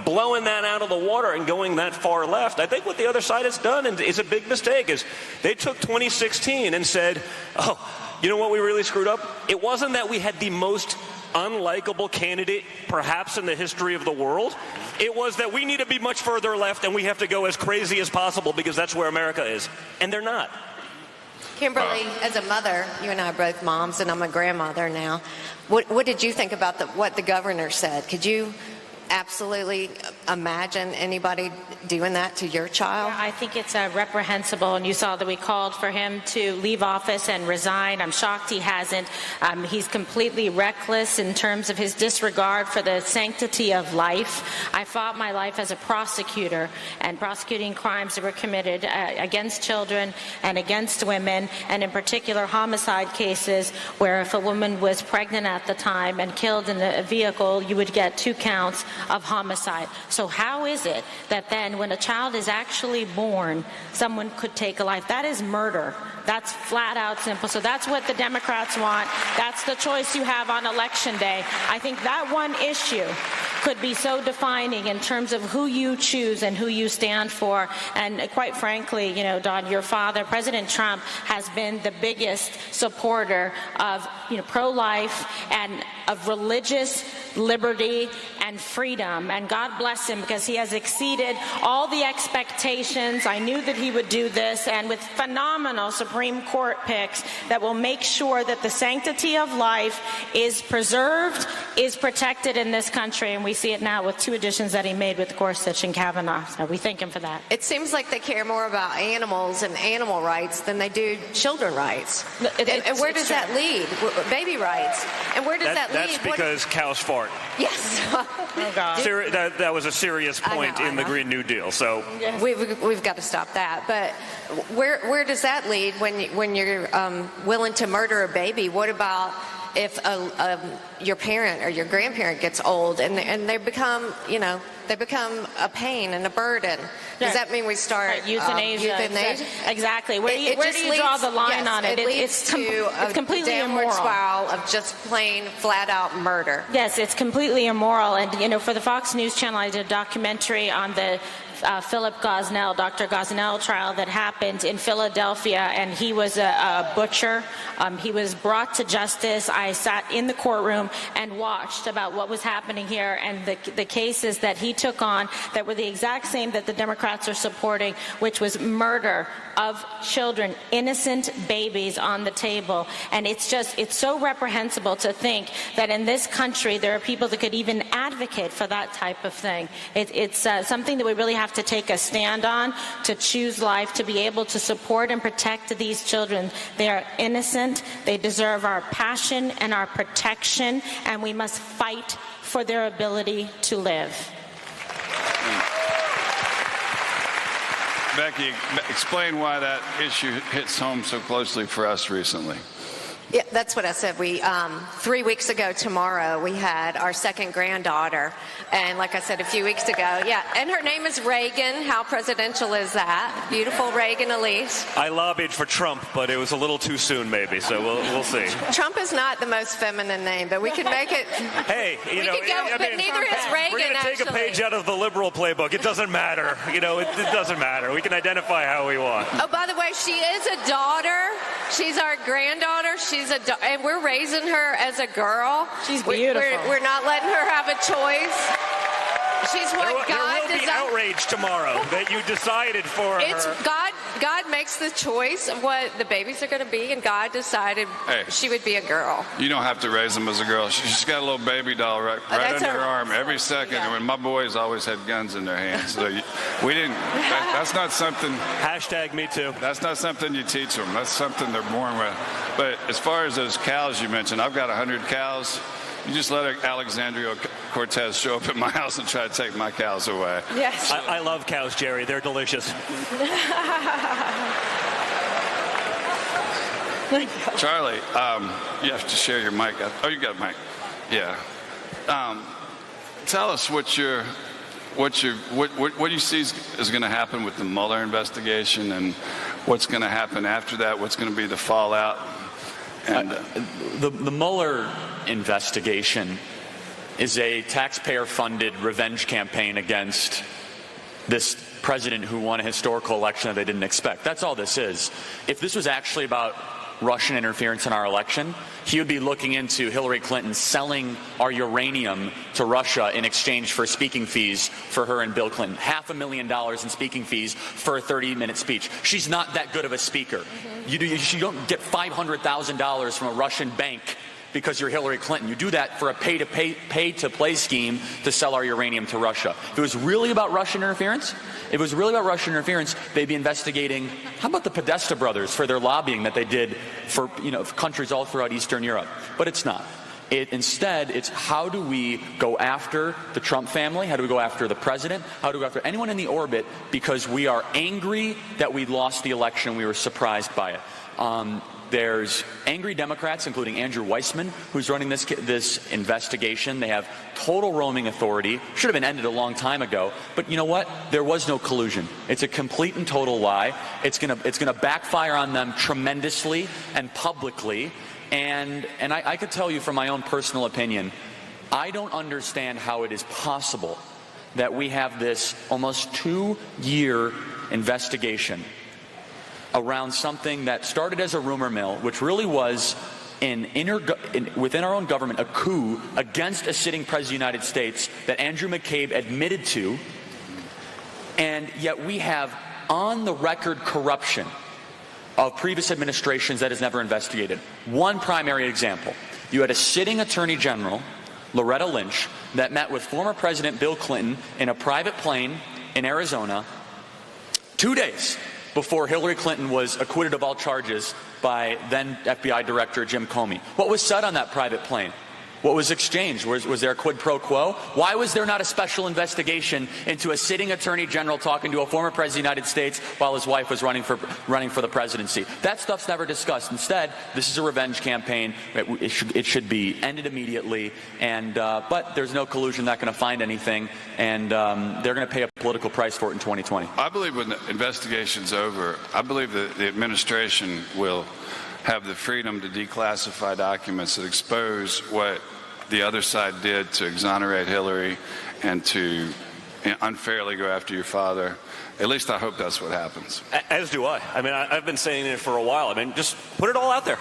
blowing that out of the water and going that far left, I think what the other side has done, and is a big mistake, is they took 2016 and said, oh, You know what we really screwed up? It wasn't that we had the most unlikable candidate perhaps in the history of the world. It was that we need to be much further left and we have to go as crazy as possible because that's where America is. And they're not. Kimberly, as a mother, you and I are both moms, and I'm a grandmother now. What did you think about what the governor said? Could you absolutely imagine anybody doing that to your child? Yeah, I think it's reprehensible, and you saw that we called for him to leave office and resign. I'm shocked he hasn't. He's completely reckless in terms of his disregard for the sanctity of life. I fought my life as a prosecutor and prosecuting crimes that were committed against children and against women, and in particular homicide cases where if a woman was pregnant at the time and killed in a vehicle, you would get 2 counts of homicide. So how is it that then when a child is actually born, someone could take a life? That is murder. That's flat out simple. So that's what the Democrats want. That's the choice you have on Election Day. I think that one issue could be so defining in terms of who you choose and who you stand for. And quite frankly, you know, Don, your father, President Trump, has been the biggest supporter of, you know, pro-life and of religious liberty and freedom. And God bless him, because he has exceeded all the expectations. I knew that he would do this, and with phenomenal Supreme Court picks that will make sure that the sanctity of life is preserved, is protected in this country. And we see it now with 2 additions that he made with Gorsuch and Kavanaugh. So we thank him for that. It seems like they care more about animals and animal rights than they do children rights. And where does that lead? Baby rights. And where does that lead? That's because cows fart. Yes. Oh, God. That was a serious point in the Green New Deal. So yes. We've got to stop that. But where does that lead when you're willing to murder a baby? What about if your parent or your grandparent gets old and they become, you know, they become a pain and a burden? Does that mean we start euthanasia? Exactly. Where do you draw the line on it? It leads to a completely downward immoral spiral of just plain, flat-out murder. Yes, it's completely immoral. And, you know, for the Fox News Channel, I did a documentary on the Philip Gosnell, Dr. Gosnell trial that happened in Philadelphia, and he was a butcher. He was brought to justice. I sat in the courtroom and watched about what was happening here and the cases that he took on that were the exact same that the Democrats are supporting, which was murder of children, innocent babies on the table. And it's so reprehensible to think that in this country there are people that could even advocate for that type of thing. It's something that we really have to take a stand on, to choose life, to be able to support and protect these children. They are innocent. They deserve our passion and our protection, and we must fight for their ability to live. Becky, explain why that issue hits home so closely for us recently. Yeah, that's what I said. We 3 weeks ago tomorrow we had our second granddaughter, and like I said a few weeks ago, and her name is Reagan. How presidential is that? Beautiful Reagan Elise. I lobbied for Trump, but it was a little too soon, maybe. So we'll see. Trump is not the most feminine name, but we can make it. Hey, you know, but neither is Reagan. We're going to take a page out of the liberal playbook. It doesn't matter. You know, it doesn't matter. We can identify how we want. Oh, by the way, she is a daughter. She's our granddaughter. And we're raising her as a girl. She's beautiful. We're not letting her have a choice. She's what God designed. There will be outrage tomorrow that you decided for her. God makes the choice of what the babies are going to be, and God decided she would be a girl. You don't have to raise them as a girl. She's got a little baby doll right under her arm every second. Yeah. When my boys always had guns in their hands. So we didn't. That's not something. Hashtag me too. That's not something you teach them. That's something they're born with. But as far as those cows you mentioned, I've got 100 cows. You just let Alexandria Cortez show up at my house and try to take my cows away. Yes. I love cows, Jerry. They're delicious. Charlie, you have to share your mic. Oh, you got a mic. Yeah. Tell us what do you see is going to happen with the Mueller investigation, and what's going to happen after that? What's going to be the fallout? And the Mueller investigation is a taxpayer-funded revenge campaign against this president who won a historical election that they didn't expect. That's all this is. If this was actually about Russian interference in our election, he would be looking into Hillary Clinton selling our uranium to Russia in exchange for speaking fees for her and Bill Clinton. $500,000 in speaking fees for a 30-minute speech. She's not that good of a speaker. You don't get $500,000 from a Russian bank because you're Hillary Clinton. You do that for a pay-to-play scheme to sell our uranium to Russia. If it was really about Russian interference, they'd be investigating, how about the Podesta brothers for their lobbying that they did for countries all throughout Eastern Europe? But it's not. Instead, it's how do we go after the Trump family? How do we go after the president? How do we go after anyone in the orbit? Because we are angry that we lost the election. We were surprised by it. There's angry Democrats, including Andrew Weissman, who's running this investigation. They have total roaming authority. Should have been ended a long time ago. But you know what? There was no collusion. It's a complete and total lie. It's gonna backfire on them tremendously and publicly. And I could tell you from my own personal opinion, I don't understand how it is possible that we have this almost 2-year investigation around something that started as a rumor mill, which really was within our own government, a coup against a sitting president of the United States that Andrew McCabe admitted to, and yet we have on-the-record corruption of previous administrations that is never investigated. One primary example, you had a sitting Attorney General, Loretta Lynch, that met with former President Bill Clinton in a private plane in Arizona 2 days before Hillary Clinton was acquitted of all charges by then FBI Director Jim Comey. What was said on that private plane? What was exchanged? Was there a quid pro quo? Why was there not a special investigation into a sitting Attorney General talking to a former President of the United States while his wife was running for the presidency? That stuff's never discussed. Instead, this is a revenge campaign. It should be ended immediately. But there's no collusion, not going to find anything, and they're going to pay a political price for it in 2020. I believe when the investigation's over, I believe that the administration will have the freedom to declassify documents that expose what the other side did to exonerate Hillary and to unfairly go after your father. At least I hope that's what happens. As do I. I mean, I've been saying it for a while. I mean, just put it all out there.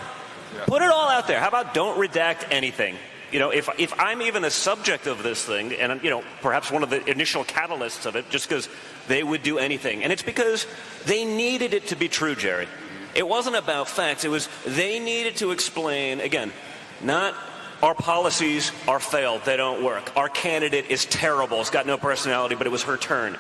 Yeah. Put it all out there. How about don't redact anything? You know, if I'm even a subject of this thing, and, perhaps one of the initial catalysts of it, just because they would do anything. And it's because they needed it to be true, Jerry. It wasn't about facts. It was they needed to explain, again, not our policies are failed, they don't work. Our candidate is terrible, it's got no personality, but it was her turn.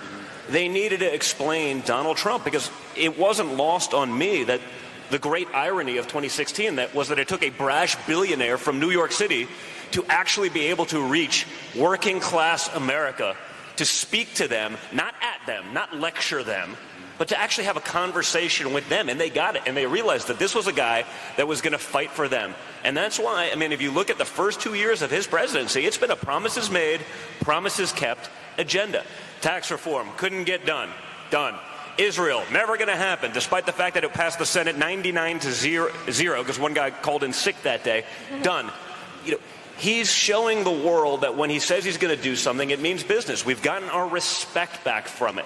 They needed to explain Donald Trump because it wasn't lost on me that the great irony of 2016 was that it took a brash billionaire from New York City to actually be able to reach working class America, to speak to them, not at them, not lecture them, but to actually have a conversation with them. And they got it. And they realized that this was a guy that was going to fight for them. And that's why, I mean, if you look at the first 2 years of his presidency, it's been a promises made, promises kept agenda. Tax reform couldn't get done. Done. Israel, never going to happen, despite the fact that it passed the Senate 99-0, because one guy called in sick that day. Done. He's showing the world that when he says he's going to do something, it means business. We've gotten our respect back from it.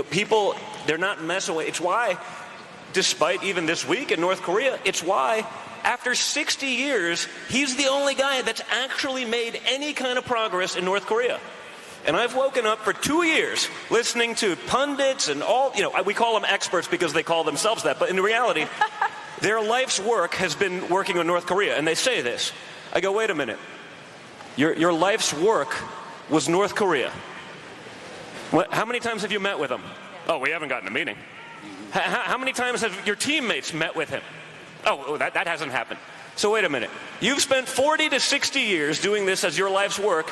People, they're not messing with it. It's why, despite even this week in North Korea, it's why after 60 years, he's the only guy that's actually made any kind of progress in North Korea. And I've woken up for 2 years listening to pundits and all, we call them experts because they call themselves that, but in reality, their life's work has been working on North Korea. And they say this. I go, wait a minute. Your life's work was North Korea. How many times have you met with him? Oh, we haven't gotten a meeting. How many times have your teammates met with him? Oh, that hasn't happened. So wait a minute. You've spent 40 to 60 years doing this as your life's work,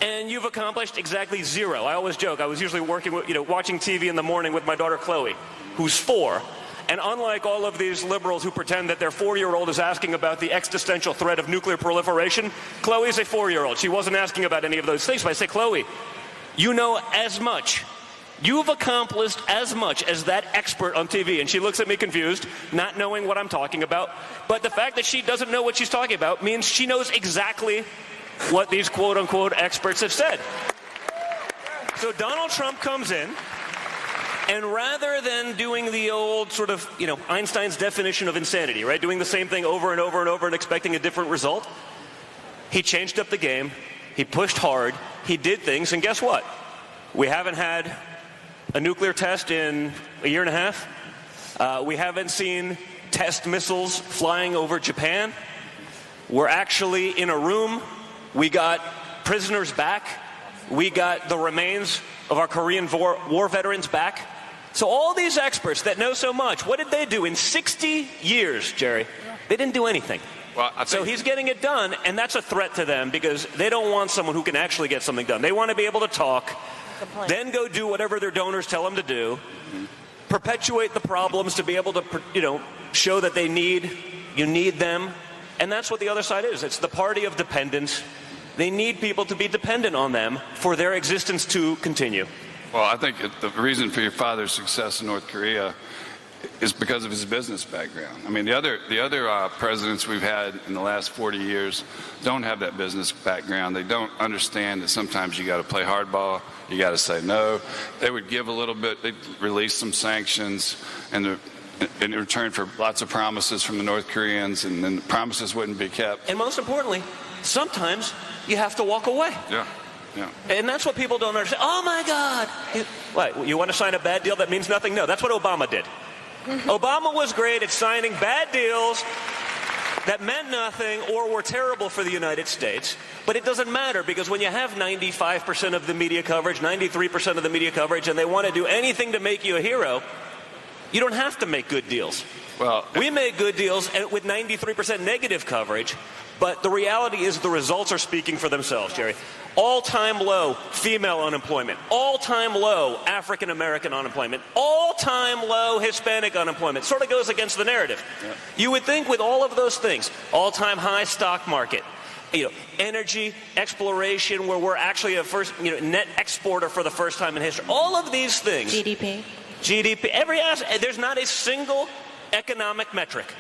and you've accomplished exactly zero. I always joke. I was usually working with, watching TV in the morning with my daughter Chloe, who's 4. And unlike all of these liberals who pretend that their 4-year-old is asking about the existential threat of nuclear proliferation, Chloe's a 4-year-old. She wasn't asking about any of those things. But I say, Chloe, you know as much. You've accomplished as much as that expert on TV. And she looks at me confused, not knowing what I'm talking about. But the fact that she doesn't know what she's talking about means she knows exactly what these quote-unquote experts have said. So Donald Trump comes in, And rather than doing the old sort of, Einstein's definition of insanity, right? Doing the same thing over and over and over and expecting a different result, he changed up the game. He pushed hard. He did things. And guess what? We haven't had a nuclear test in a year and a half. We haven't seen test missiles flying over Japan. We're actually in a room. We got prisoners back. We got the remains of our Korean War veterans back. So all these experts that know so much, what did they do in 60 years, Jerry? They didn't do anything. Well, so he's getting it done, and that's a threat to them because they don't want someone who can actually get something done. They want to be able to talk, then go do whatever their donors tell them to do, perpetuate the problems to be able to, show that you need them. And that's what the other side is. It's the party of dependence. They need people to be dependent on them for their existence to continue. Well, I think the reason for your father's success in North Korea is because of his business background. I mean, the other presidents we've had in the last 40 years don't have that business background. They don't understand that sometimes you got to play hardball. You got to say no. They would give a little bit. They'd release some sanctions in return for lots of promises from the North Koreans, and then the promises wouldn't be kept. And most importantly, sometimes you have to walk away. Yeah. Yeah. And that's what people don't understand. Oh, my God. What, you want to sign a bad deal that means nothing? No, that's what Obama did. Obama was great at signing bad deals that meant nothing or were terrible for the United States. But it doesn't matter because when you have 95% of the media coverage, 93% of the media coverage, and they want to do anything to make you a hero, you don't have to make good deals. Well, we made good deals with 93% negative coverage, but the reality is the results are speaking for themselves, Jerry. All-time low female unemployment, all-time low African-American unemployment, all-time low Hispanic unemployment. Sort of goes against the narrative. Yeah. You would think with all of those things, all-time high stock market, energy exploration where we're actually a first, net exporter for the first time in history. All of these things. GDP, there's not a single economic metric,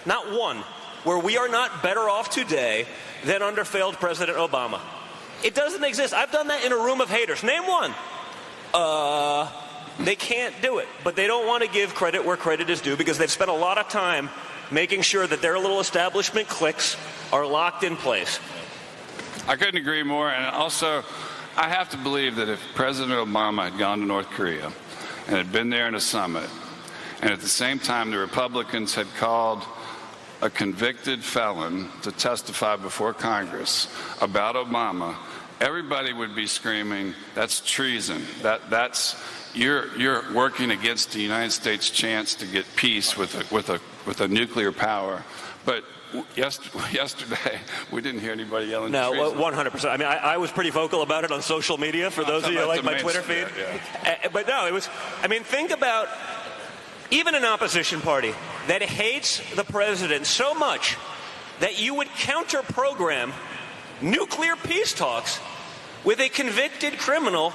not one, where we are not better off today than under failed President Obama. It doesn't exist. I've done that in a room of haters. Name one. They can't do it, but they don't want to give credit where credit is due because they've spent a lot of time making sure that their little establishment cliques are locked in place. I couldn't agree more. And also, I have to believe that if President Obama had gone to North Korea and had been there in a summit, and at the same time the Republicans had called a convicted felon to testify before Congress about Obama, everybody would be screaming, "That's treason. You're working against the United States' chance to get peace with a nuclear power." But yesterday, we didn't hear anybody yelling. No, treason. 100%. I mean, I was pretty vocal about it on social media. For those of you who like my Twitter feed, but no, it was. I mean, think about even an opposition party that hates the president so much that you would counter-program nuclear peace talks with a convicted criminal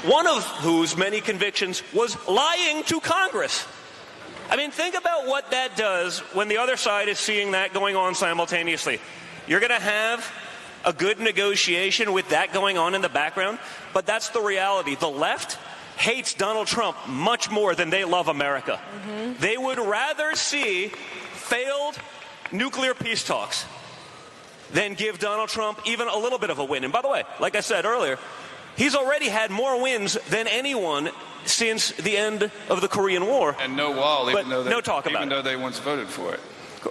one of whose many convictions was lying to Congress. I mean, think about what that does when the other side is seeing that going on simultaneously. You're going to have a good negotiation with that going on in the background, but that's the reality. The left hates Donald Trump much more than they love America. Mm-hmm. They would rather see failed nuclear peace talks than give Donald Trump even a little bit of a win. And by the way, like I said earlier, he's already had more wins than anyone since the end of the Korean War. And no wall, even though they once voted for it.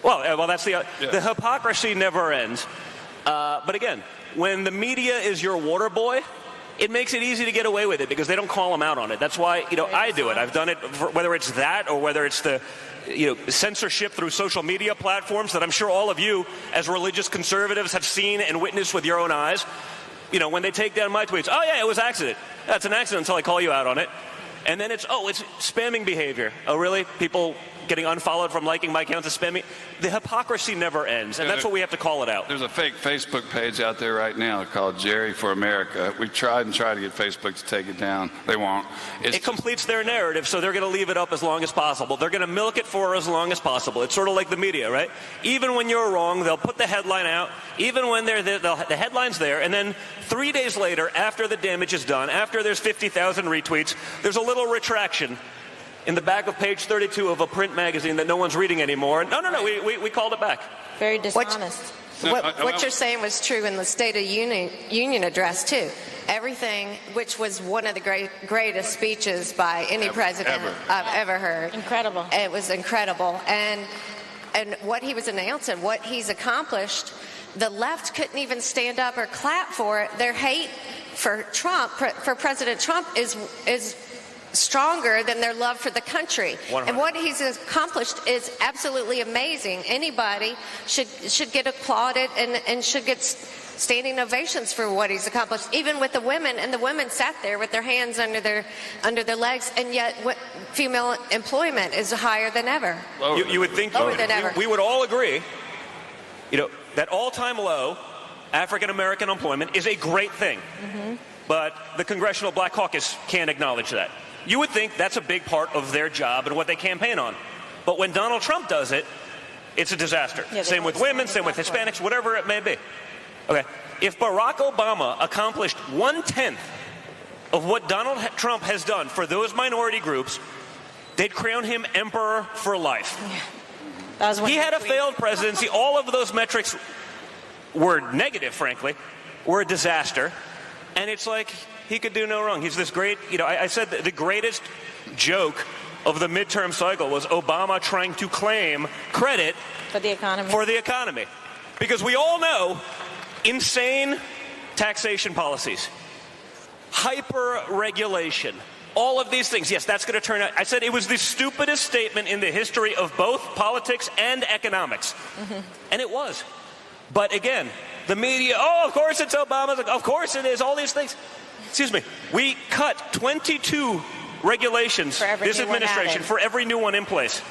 Well, that's the hypocrisy never ends. But again, when the media is your water boy, it makes it easy to get away with it because they don't call them out on it. That's why, I do it. I've done it whether it's that or whether it's the, censorship through social media platforms that I'm sure all of you as religious conservatives have seen and witnessed with your own eyes. When they take down my tweets, oh yeah, it was an accident. That's an accident until I call you out on it. And then it's spamming behavior. Oh really? People getting unfollowed from liking my accounts and spamming. The hypocrisy never ends, and that's what we have to call it out. There's a fake Facebook page out there right now called Jerry for America. We tried to get Facebook to take it down. They won't. It completes their narrative, so they're going to leave it up as long as possible. They're going to milk it for as long as possible. It's sort of like the media, right? Even when you're wrong, they'll put the headline out. Even when the headline's there, and then 3 days later, after the damage is done, after there's 50,000 retweets, there's a little retraction in the back of page 32 of a print magazine that no one's reading anymore. No, we called it back. Very dishonest. What you're saying was true in the State of Union address, too. Everything, which was one of the greatest speeches by any president I've ever heard. Incredible. It was incredible. And what he was announcing, what he's accomplished, the left couldn't even stand up or clap for it. Their hate for Trump, for President Trump, is stronger than their love for the country. 100. And what he's accomplished is absolutely amazing. Anybody should get applauded and should get standing ovations for what he's accomplished, even with the women. And the women sat there with their hands under their legs, and yet female employment is higher than ever. You would think lower than ever. We would all agree, that all-time low African American employment is a great thing. Mm-hmm. But the Congressional Black Caucus can't acknowledge that. You would think that's a big part of their job and what they campaign on. But when Donald Trump does it, it's a disaster. Yeah, same with women, same with Hispanics, whatever it may be. Okay, if Barack Obama accomplished 1/10 of what Donald Trump has done for those minority groups, they'd crown him emperor for life. Yeah. He had a failed presidency. All of those metrics were negative, frankly, were a disaster. And it's like he could do no wrong. He's this great, I said that the greatest joke of the midterm cycle was Obama trying to claim credit for the economy. Because we all know insane taxation policies, hyper-regulation, all of these things. Yes, that's going to turn out. I said it was the stupidest statement in the history of both politics and economics. Mm-hmm. And it was. But again, the media, of course it's Obama, of course it is, all these things. Excuse me. We cut 22 regulations, this administration, for every new one in place.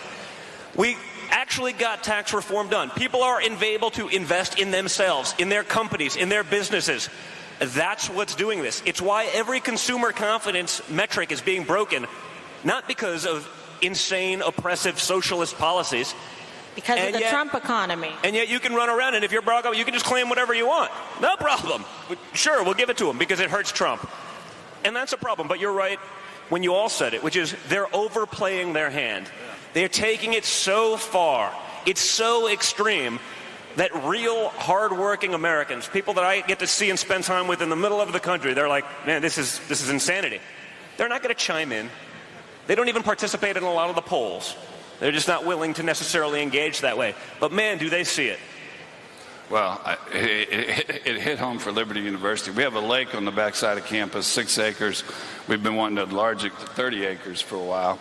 We actually got tax reform done. People are able to invest in themselves, in their companies, in their businesses. That's what's doing this. It's why every consumer confidence metric is being broken, not because of insane, oppressive socialist policies. Because of the Trump economy. And yet you can run around, and if you're Barack Obama, you can just claim whatever you want. No problem. Sure, we'll give it to him because it hurts Trump. And that's a problem. But you're right when you all said it, which is they're overplaying their hand. They're taking it so far. It's so extreme that real hardworking Americans, people that I get to see and spend time with in the middle of the country, they're like, man, this is insanity. They're not going to chime in. They don't even participate in a lot of the polls. They're just not willing to necessarily engage that way. But man, do they see it. Well, it hit home for Liberty University. We have a lake on the backside of campus, 6 acres. We've been wanting to enlarge it to 30 acres for a while.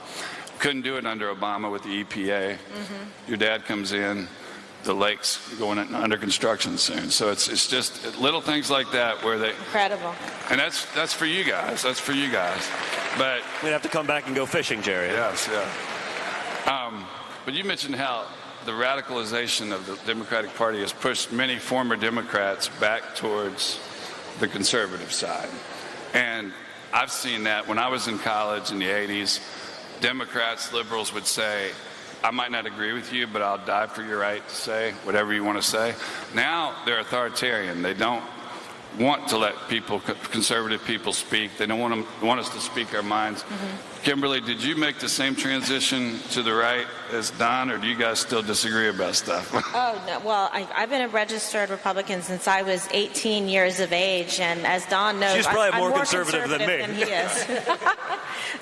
Couldn't do it under Obama with the EPA. Mm-hmm. Your dad comes in, the lake's going under construction soon. So it's just little things like that where they... Incredible. And that's for you guys. That's for you guys. But we'd have to come back and go fishing, Jerry. Yes, yeah. But you mentioned how the radicalization of the Democratic Party has pushed many former Democrats back towards the conservative side. And I've seen that when I was in college in the 80s. Democrats, liberals would say, I might not agree with you, but I'll die for your right to say whatever you want to say. Now they're authoritarian. They don't want to let conservative people speak. They don't want us to speak our minds. Mm-hmm. Kimberly, did you make the same transition to the right as Don, or do you guys still disagree about stuff? Oh, no. Well, I've been a registered Republican since I was 18 years of age, and as Don knows, she's probably I'm more conservative than me. Than he is.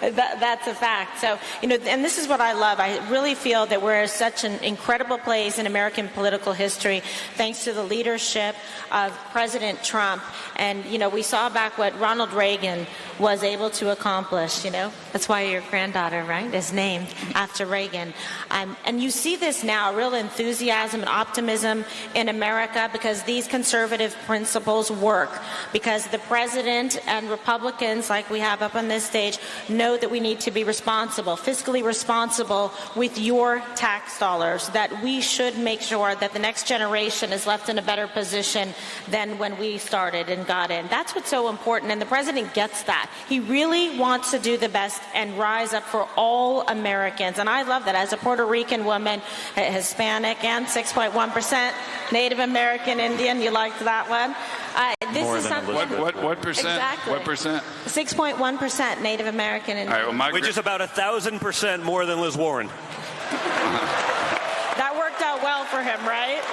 That's a fact. So, and this is what I love. I really feel that we're at such an incredible place in American political history, thanks to the leadership of President Trump. And, we saw back what Ronald Reagan was able to accomplish, That's why your granddaughter, right, is named after Reagan. And you see this now, real enthusiasm and optimism in America because these conservative principles work. Because the president and Republicans, like we have up on this stage, know that we need to be responsible, fiscally responsible with your tax dollars, that we should make sure that the next generation is left in a better position than when we started and got in. That's what's so important, and the president gets that. He really wants to do the best and rise up for all Americans, and I love that. As a Puerto Rican woman, Hispanic, and 6.1% Native American Indian, you liked that one? This More is than something. what percent? Exactly. What percent? 6.1% Native American Indian. All right, well, which is about 1,000% more than Liz Warren. That worked out well for him, right?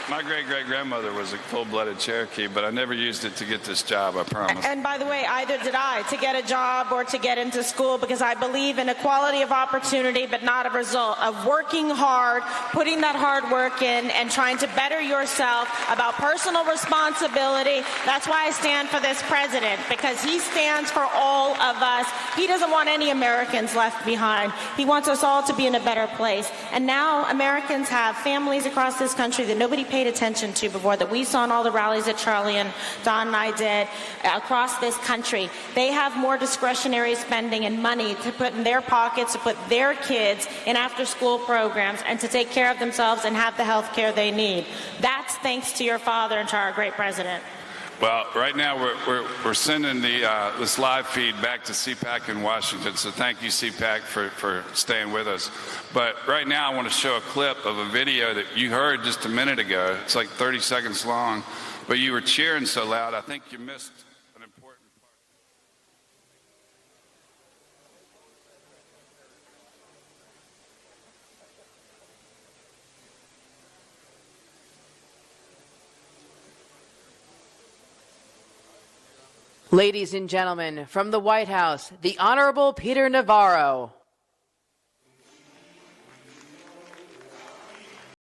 My great-great-grandmother was a full-blooded Cherokee, but I never used it to get this job, I promise. And by the way, either did I, to get a job or to get into school, because I believe in equality of opportunity, but not a result of working hard, putting that hard work in, and trying to better yourself, about personal responsibility. That's why I stand for this president, because he stands for all of us. He doesn't want any Americans left behind. He wants us all to be in a better place. And now Americans have families across this country that nobody paid attention to before, that we saw in all the rallies that Charlie and Don and I did across this country. They have more discretionary spending and money to put in their pockets, to put their kids in after-school programs, and to take care of themselves and have the health care they need. That's thanks to your father and to our great president. Well, right now we're sending this live feed back to CPAC in Washington, so thank you, CPAC, for staying with us. But right now I want to show a clip of a video that you heard just a minute ago. It's like 30 seconds long, but you were cheering so loud, I think you missed an important part. Ladies and gentlemen, from the White House, the Honorable Peter Navarro.